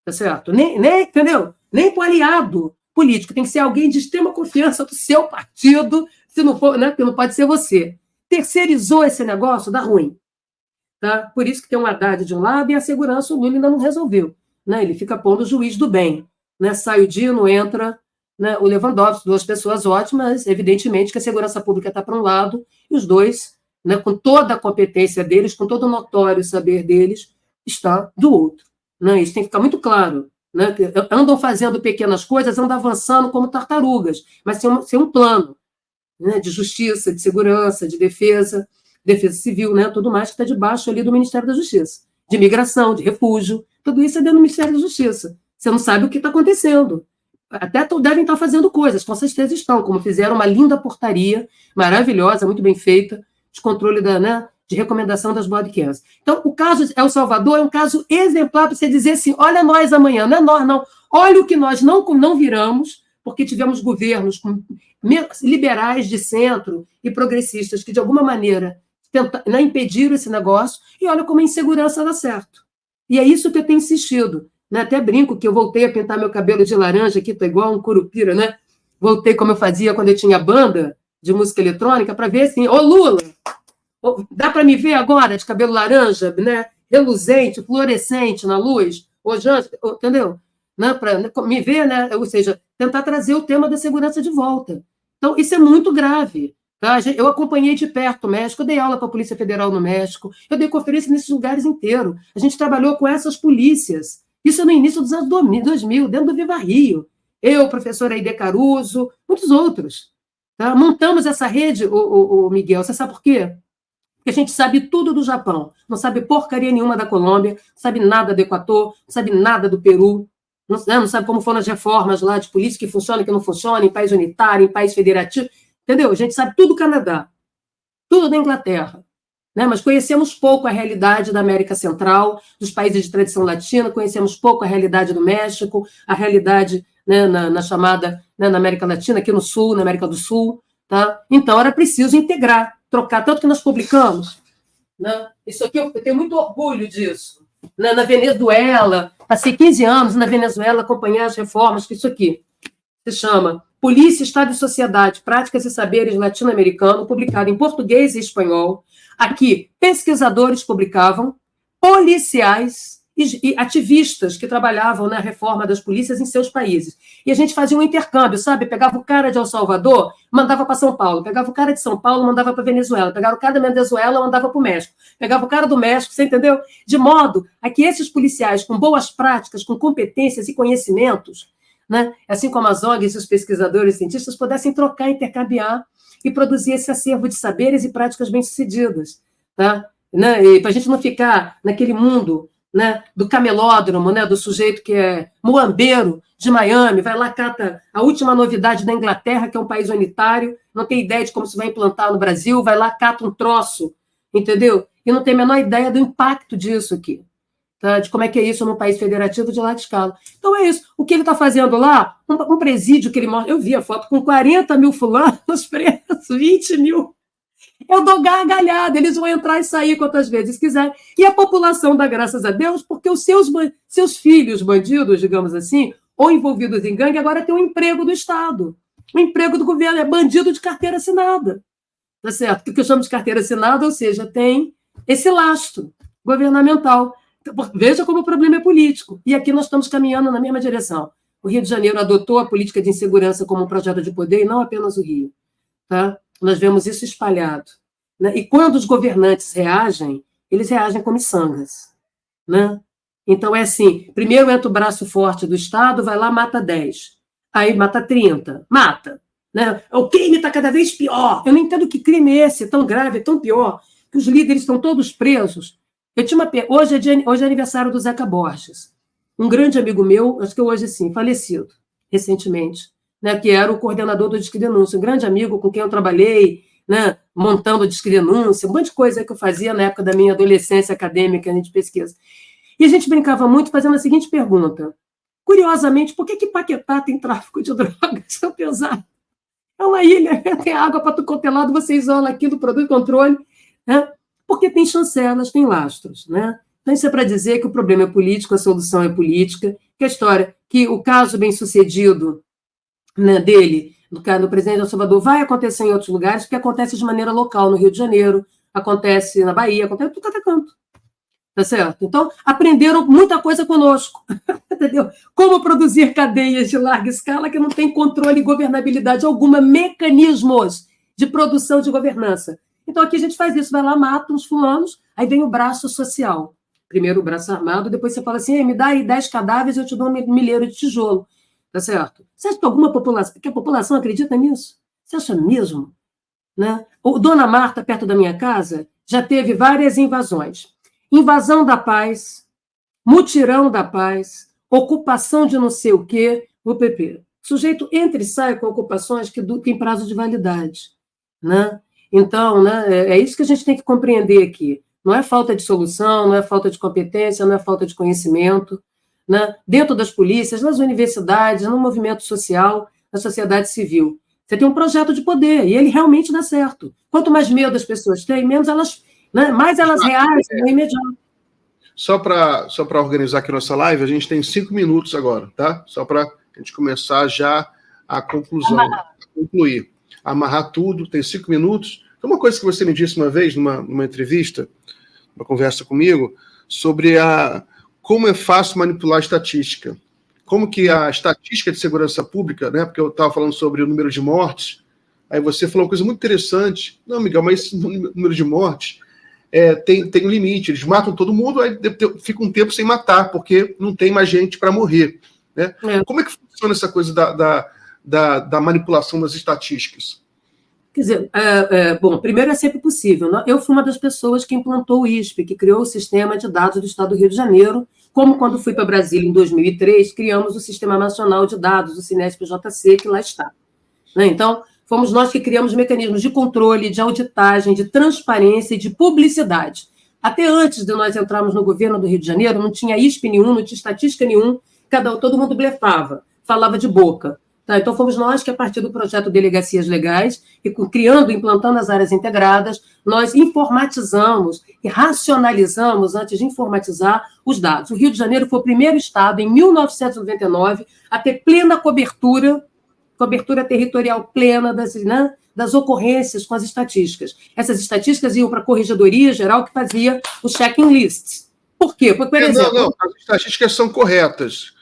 Tá certo? Entendeu? Nem para o aliado político. Tem que ser alguém de extrema confiança do seu partido, se não for, né? Porque não pode ser você. Terceirizou esse negócio, dá ruim. Tá? Por isso que tem um Haddad de um lado e a segurança o Lula ainda não resolveu. Né? Ele fica pondo o juiz do bem. Né? Sai o Dino, entra, né, o Lewandowski, duas pessoas ótimas, evidentemente que a segurança pública está para um lado e os dois, né, com toda a competência deles, com todo o notório saber deles, está do outro. Né? Isso tem que ficar muito claro. Né? Andam fazendo pequenas coisas, andam avançando como tartarugas, mas sem um plano, né, de justiça, de segurança, de defesa civil, né, tudo mais que está debaixo ali do Ministério da Justiça, de imigração, de refúgio, tudo isso é dentro do Ministério da Justiça. Você não sabe o que está acontecendo. Até devem estar fazendo coisas, com certeza estão, como fizeram uma linda portaria, maravilhosa, muito bem feita, de controle de recomendação das bodycams. Então, o caso El Salvador é um caso exemplar para você dizer assim, olha nós amanhã, não é nós, não. Olha o que nós não viramos, porque tivemos governos liberais de centro e progressistas que, de alguma maneira, impediram esse negócio, e olha como a insegurança dá certo. E é isso que eu tenho insistido. Né? Até brinco que eu voltei a pintar meu cabelo de laranja, aqui estou igual um curupira, né? Voltei como eu fazia quando eu tinha banda de música eletrônica, para ver assim, ô Lula, dá para me ver agora de cabelo laranja, né? Reluzente, fluorescente na luz, entendeu? Né? Para me ver, né? Ou seja, tentar trazer o tema da segurança de volta. Então, isso é muito grave. Tá? Eu acompanhei de perto o México, eu dei aula para a Polícia Federal no México, eu dei conferência nesses lugares inteiros. A gente trabalhou com essas polícias. Isso no início dos anos 2000, dentro do Viva Rio. Eu, professora Aide Caruso, muitos outros. Tá? Montamos essa rede, o Miguel, você sabe por quê? Porque a gente sabe tudo do Japão, não sabe porcaria nenhuma da Colômbia, não sabe nada do Equador, não sabe nada do Peru, não sabe como foram as reformas lá de polícia, que funciona, que não funciona, em país unitário, em país federativo, entendeu? A gente sabe tudo do Canadá, tudo da Inglaterra. Né? Mas conhecemos pouco a realidade da América Central, dos países de tradição latina, conhecemos pouco a realidade do México, a realidade, né, na chamada, né, na América Latina, aqui no Sul, na América do Sul. Tá? Então, era preciso integrar, trocar, tanto que nós publicamos. Né? Isso aqui, eu tenho muito orgulho disso. Né? Na Venezuela, passei 15 anos na Venezuela acompanhar as reformas, que isso aqui se chama Polícia, Estado e Sociedade, Práticas e Saberes Latino-Americano, publicado em português e espanhol. Aqui, pesquisadores publicavam, policiais e ativistas que trabalhavam na reforma das polícias em seus países. E a gente fazia um intercâmbio, sabe? Pegava o cara de El Salvador, mandava para São Paulo. Pegava o cara de São Paulo, mandava para Venezuela. Pegava o cara da Venezuela, mandava para o México. Pegava o cara do México, você entendeu? De modo a que esses policiais, com boas práticas, com competências e conhecimentos, né, assim como as ONGs e os pesquisadores e cientistas, pudessem trocar, intercambiar e produzir esse acervo de saberes e práticas bem-sucedidas. Tá? Né? E para a gente não ficar naquele mundo, né, do camelódromo, né, do sujeito que é muambeiro de Miami, vai lá, cata a última novidade da Inglaterra, que é um país unitário, não tem ideia de como se vai implantar no Brasil, vai lá, cata um troço, entendeu? E não tem a menor ideia do impacto disso aqui. Tá? De como é que é isso num país federativo de larga escala. Então é isso. O que ele está fazendo lá, um presídio que ele mostra, eu vi a foto, com 40 mil fulanos presos, 20 mil. Eu dou gargalhada, eles vão entrar e sair quantas vezes quiserem. E a população dá graças a Deus, porque os seus filhos bandidos, digamos assim, ou envolvidos em gangue, agora tem um emprego do Estado. O emprego do governo é bandido de carteira assinada. Tá certo? O que eu chamo de carteira assinada, ou seja, tem esse lastro governamental. Veja como o problema é político. E aqui nós estamos caminhando na mesma direção. O Rio de Janeiro adotou a política de insegurança como um projeto de poder, e não apenas o Rio. Tá? Nós vemos isso espalhado. Né? E quando os governantes reagem, eles reagem como miçangas. Né? Então, é assim, primeiro entra o braço forte do Estado, vai lá, mata 10. Aí mata 30. Mata. Né? O crime está cada vez pior. Eu não entendo que crime é esse, tão grave, tão pior, que os líderes estão todos presos. Eu tinha hoje é aniversário do Zeca Borges, um grande amigo meu, acho que hoje sim, falecido recentemente, né, que era o coordenador do Disque Denúncia, um grande amigo com quem eu trabalhei, né, montando o Disque Denúncia, um monte de coisa que eu fazia na época da minha adolescência acadêmica, de pesquisa. E a gente brincava muito fazendo a seguinte pergunta: curiosamente, por que Paquetá tem tráfico de drogas tão pesado? É uma ilha, tem água para tu quanto é lado, você isola aquilo, produz controle, né? Porque tem chancelas, tem lastros, né? Então, isso é para dizer que o problema é político, a solução é política, que a história, que o caso bem-sucedido, né, dele, do presidente El Salvador, vai acontecer em outros lugares, porque acontece de maneira local, no Rio de Janeiro, acontece na Bahia, acontece em tudo cada canto. Tá certo? Então, aprenderam muita coisa conosco, entendeu? Como produzir cadeias de larga escala que não tem controle e governabilidade alguma, mecanismos de produção de governança. Então, aqui a gente faz isso, vai lá, mata uns fulanos, aí vem o braço social. Primeiro o braço armado, depois você fala assim, me dá aí 10 cadáveres e eu te dou um milheiro de tijolo. Tá certo? Você acha que alguma população, que a população acredita nisso? Você acha mesmo? Né? O Dona Marta, perto da minha casa, já teve várias invasões. Invasão da paz, mutirão da paz, ocupação de não sei o quê, o PP. O sujeito entra e sai com ocupações que têm prazo de validade. Né? Então, né, é isso que a gente tem que compreender aqui. Não é falta de solução, não é falta de competência, não é falta de conhecimento. Né? Dentro das polícias, nas universidades, no movimento social, na sociedade civil. Você tem um projeto de poder, e ele realmente dá certo. Quanto mais medo as pessoas têm, menos elas, né, mais elas reagem no imediato. Só para organizar aqui a nossa live, a gente tem 5 minutos agora, tá? Só para a gente começar já a conclusão, concluir. Amarrar tudo, tem 5 minutos. Uma coisa que você me disse uma vez, numa entrevista, uma conversa comigo, sobre como é fácil manipular a estatística. Como que a estatística de segurança pública, né? Porque eu estava falando sobre o número de mortes, aí você falou uma coisa muito interessante. Não, Miguel, mas esse número de mortes tem um limite. Eles matam todo mundo, aí fica um tempo sem matar, porque não tem mais gente para morrer. Né? Como é que funciona essa coisa da manipulação das estatísticas? Quer dizer, bom, primeiro é sempre possível. Eu fui uma das pessoas que implantou o ISP, que criou o Sistema de Dados do Estado do Rio de Janeiro, como quando fui para Brasília em 2003, criamos o Sistema Nacional de Dados, o Cinesc-PJC, que lá está. Né? Então, fomos nós que criamos mecanismos de controle, de auditagem, de transparência e de publicidade. Até antes de nós entrarmos no governo do Rio de Janeiro, não tinha ISP nenhum, não tinha estatística nenhum, todo mundo blefava, falava de boca. Tá? Então, fomos nós que, a partir do projeto Delegacias Legais, e criando, implantando as áreas integradas, nós informatizamos e racionalizamos, antes de informatizar, os dados. O Rio de Janeiro foi o primeiro estado, em 1999, a ter plena cobertura territorial plena das ocorrências com as estatísticas. Essas estatísticas iam para a Corregedoria Geral, que fazia os checking lists. Por quê? Porque, por exemplo... Não, as estatísticas são corretas.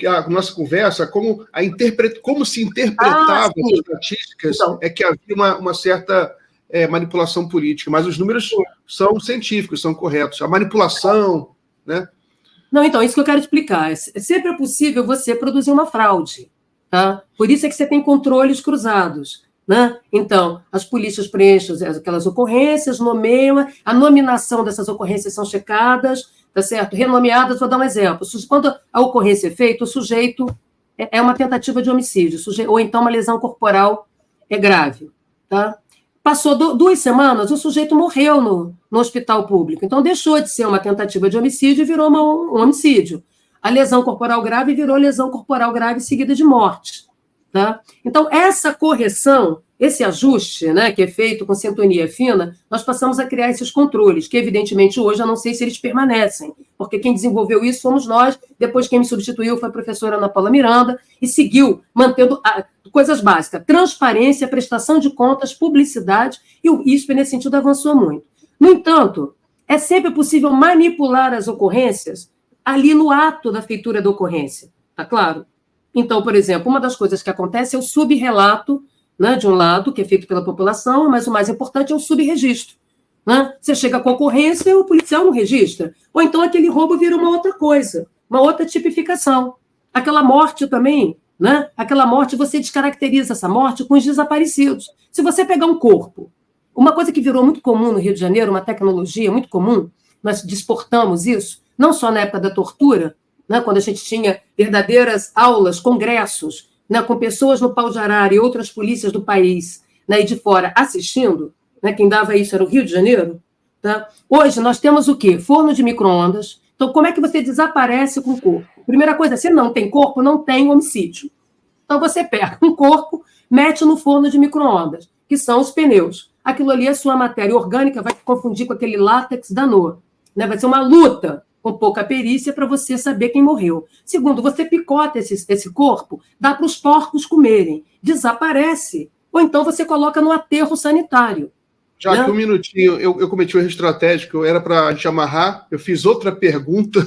A nossa conversa, como se interpretava as estatísticas, então, é que havia uma certa manipulação política, mas os números são científicos, são corretos. A manipulação, né? Não, então, isso que eu quero explicar. Sempre é possível você produzir uma fraude. Tá? Por isso é que você tem controles cruzados. Né? Então, as polícias preenchem aquelas ocorrências, nomeiam, a nominação dessas ocorrências são checadas, tá certo? Renomeadas, vou dar um exemplo. Quando a ocorrência é feita, o sujeito é uma tentativa de homicídio, ou então uma lesão corporal grave. Tá? Passou 2 semanas, o sujeito morreu no hospital público. Então, deixou de ser uma tentativa de homicídio e virou um homicídio. A lesão corporal grave virou lesão corporal grave seguida de morte. Tá? Então, essa correção, esse ajuste, né, que é feito com sintonia fina, nós passamos a criar esses controles, que, evidentemente, hoje eu não sei se eles permanecem, porque quem desenvolveu isso fomos nós, depois quem me substituiu foi a professora Ana Paula Miranda, e seguiu mantendo coisas básicas, transparência, prestação de contas, publicidade, e o ISP, nesse sentido, avançou muito. No entanto, é sempre possível manipular as ocorrências ali no ato da feitura da ocorrência, tá claro? Então, por exemplo, uma das coisas que acontece é o subrelato, né, de um lado, que é feito pela população, mas o mais importante é o subregistro. Né? Você chega com a ocorrência e o policial não registra. Ou então aquele roubo vira uma outra coisa, uma outra tipificação. Aquela morte também, né? Aquela morte, você descaracteriza essa morte com os desaparecidos. Se você pegar um corpo, uma coisa que virou muito comum no Rio de Janeiro, uma tecnologia muito comum, nós desportamos isso, não só na época da tortura, né, quando a gente tinha verdadeiras aulas, congressos, né, com pessoas no Pau de Arara e outras polícias do país, né, e de fora assistindo, né, quem dava isso era o Rio de Janeiro, tá? Hoje nós temos o quê? Forno de micro-ondas. Então, como é que você desaparece com o corpo? Primeira coisa, se não tem corpo, não tem homicídio. Então, você pega um corpo, mete no forno de micro-ondas, que são os pneus. Aquilo ali, a sua matéria orgânica vai confundir com aquele látex da NOA. Né? Vai ser uma luta com pouca perícia para você saber quem morreu. Segundo, você picota esse corpo, dá para os porcos comerem, desaparece. Ou então você coloca no aterro sanitário. Já que um minutinho, eu cometi um erro estratégico, era para a gente amarrar, eu fiz outra pergunta,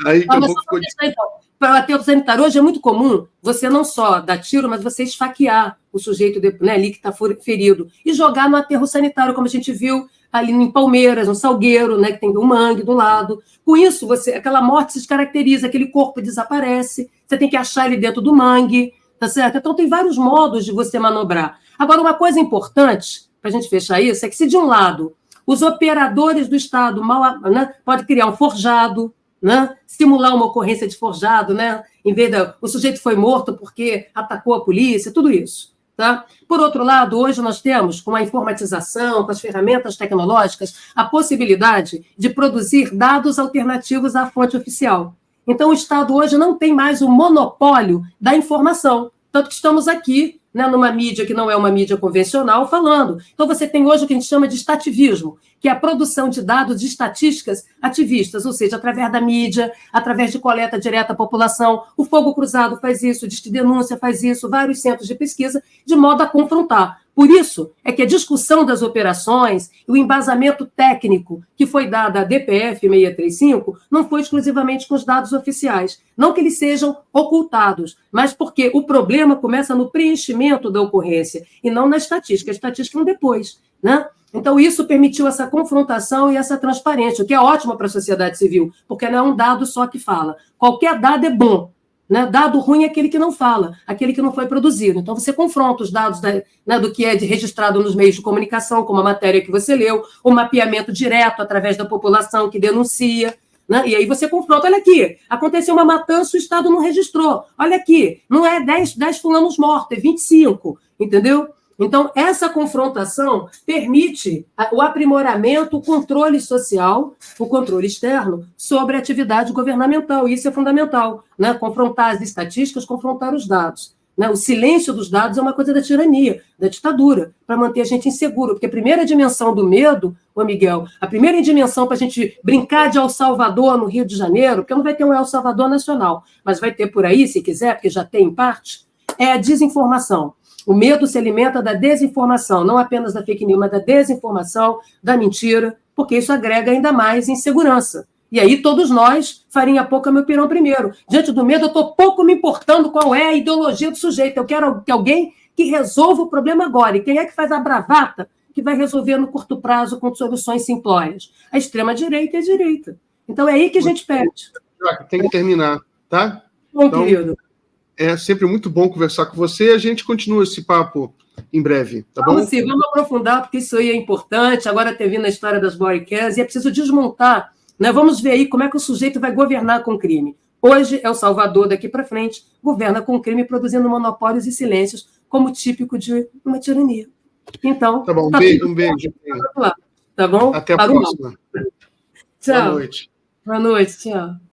aí que ficou... Então, para o aterro sanitário, hoje é muito comum você não só dar tiro, mas você esfaquear o sujeito, né, ali que está ferido, e jogar no aterro sanitário, como a gente viu ali em Palmeiras, no Salgueiro, né, que tem um mangue do lado. Com isso, aquela morte se descaracteriza, aquele corpo desaparece, você tem que achar ele dentro do mangue, tá certo? Então, tem vários modos de você manobrar. Agora, uma coisa importante, para a gente fechar isso, é que se de um lado os operadores do Estado né, podem criar um forjado, né, simular uma ocorrência de forjado, né, em vez o sujeito foi morto porque atacou a polícia, tudo isso. Tá? Por outro lado, hoje nós temos, com a informatização, com as ferramentas tecnológicas, a possibilidade de produzir dados alternativos à fonte oficial. Então, o Estado hoje não tem mais o monopólio da informação, tanto que estamos aqui, né, numa mídia que não é uma mídia convencional, falando. Então, você tem hoje o que a gente chama de estativismo, que é a produção de dados de estatísticas ativistas, ou seja, através da mídia, através de coleta direta à população. O Fogo Cruzado faz isso, o Disque Denúncia faz isso, vários centros de pesquisa, de modo a confrontar. Por isso é que a discussão das operações e o embasamento técnico que foi dado à DPF 635 não foi exclusivamente com os dados oficiais. Não que eles sejam ocultados, mas porque o problema começa no preenchimento da ocorrência e não na estatística. A estatística vem depois, né? Então, isso permitiu essa confrontação e essa transparência, o que é ótimo para a sociedade civil, porque não é um dado só que fala. Qualquer dado é bom. Né? Dado ruim é aquele que não fala, aquele que não foi produzido. Então, você confronta os dados né, do que é registrado nos meios de comunicação, como a matéria que você leu, o mapeamento direto através da população que denuncia, né? E aí você confronta, olha aqui, aconteceu uma matança, o Estado não registrou. Olha aqui, não é 10 fulanos mortos, é 25, entendeu? Então, essa confrontação permite o aprimoramento, o controle social, o controle externo sobre a atividade governamental. Isso é fundamental, né? Confrontar as estatísticas, confrontar os dados. Né? O silêncio dos dados é uma coisa da tirania, da ditadura, para manter a gente inseguro. Porque a primeira dimensão do medo, ô Miguel, a primeira dimensão para a gente brincar de El Salvador no Rio de Janeiro, porque não vai ter um El Salvador nacional, mas vai ter por aí, se quiser, porque já tem em parte, é a desinformação. O medo se alimenta da desinformação, não apenas da fake news, mas da desinformação, da mentira, porque isso agrega ainda mais insegurança. E aí todos nós, farinha pouca, meu pirão primeiro. Diante do medo, eu estou pouco me importando qual é a ideologia do sujeito. Eu quero que alguém que resolva o problema agora. E quem é que faz a bravata que vai resolver no curto prazo com soluções simplórias? A extrema-direita e a direita. Então é aí que a gente perde. Tem que terminar, tá? Bom, então, querido. É sempre muito bom conversar com você. A gente continua esse papo em breve, tá bom? Sim, vamos aprofundar, porque isso aí é importante. Agora ter vindo a história das bodycams e é preciso desmontar. Né? Vamos ver aí como é que o sujeito vai governar com crime. Hoje é o Salvador, daqui para frente, governa com crime, produzindo monopólios e silêncios, como típico de uma tirania. Então, tá bom, um beijo. Tá bom? Até a próxima. Tchau. Boa noite. Boa noite, tchau.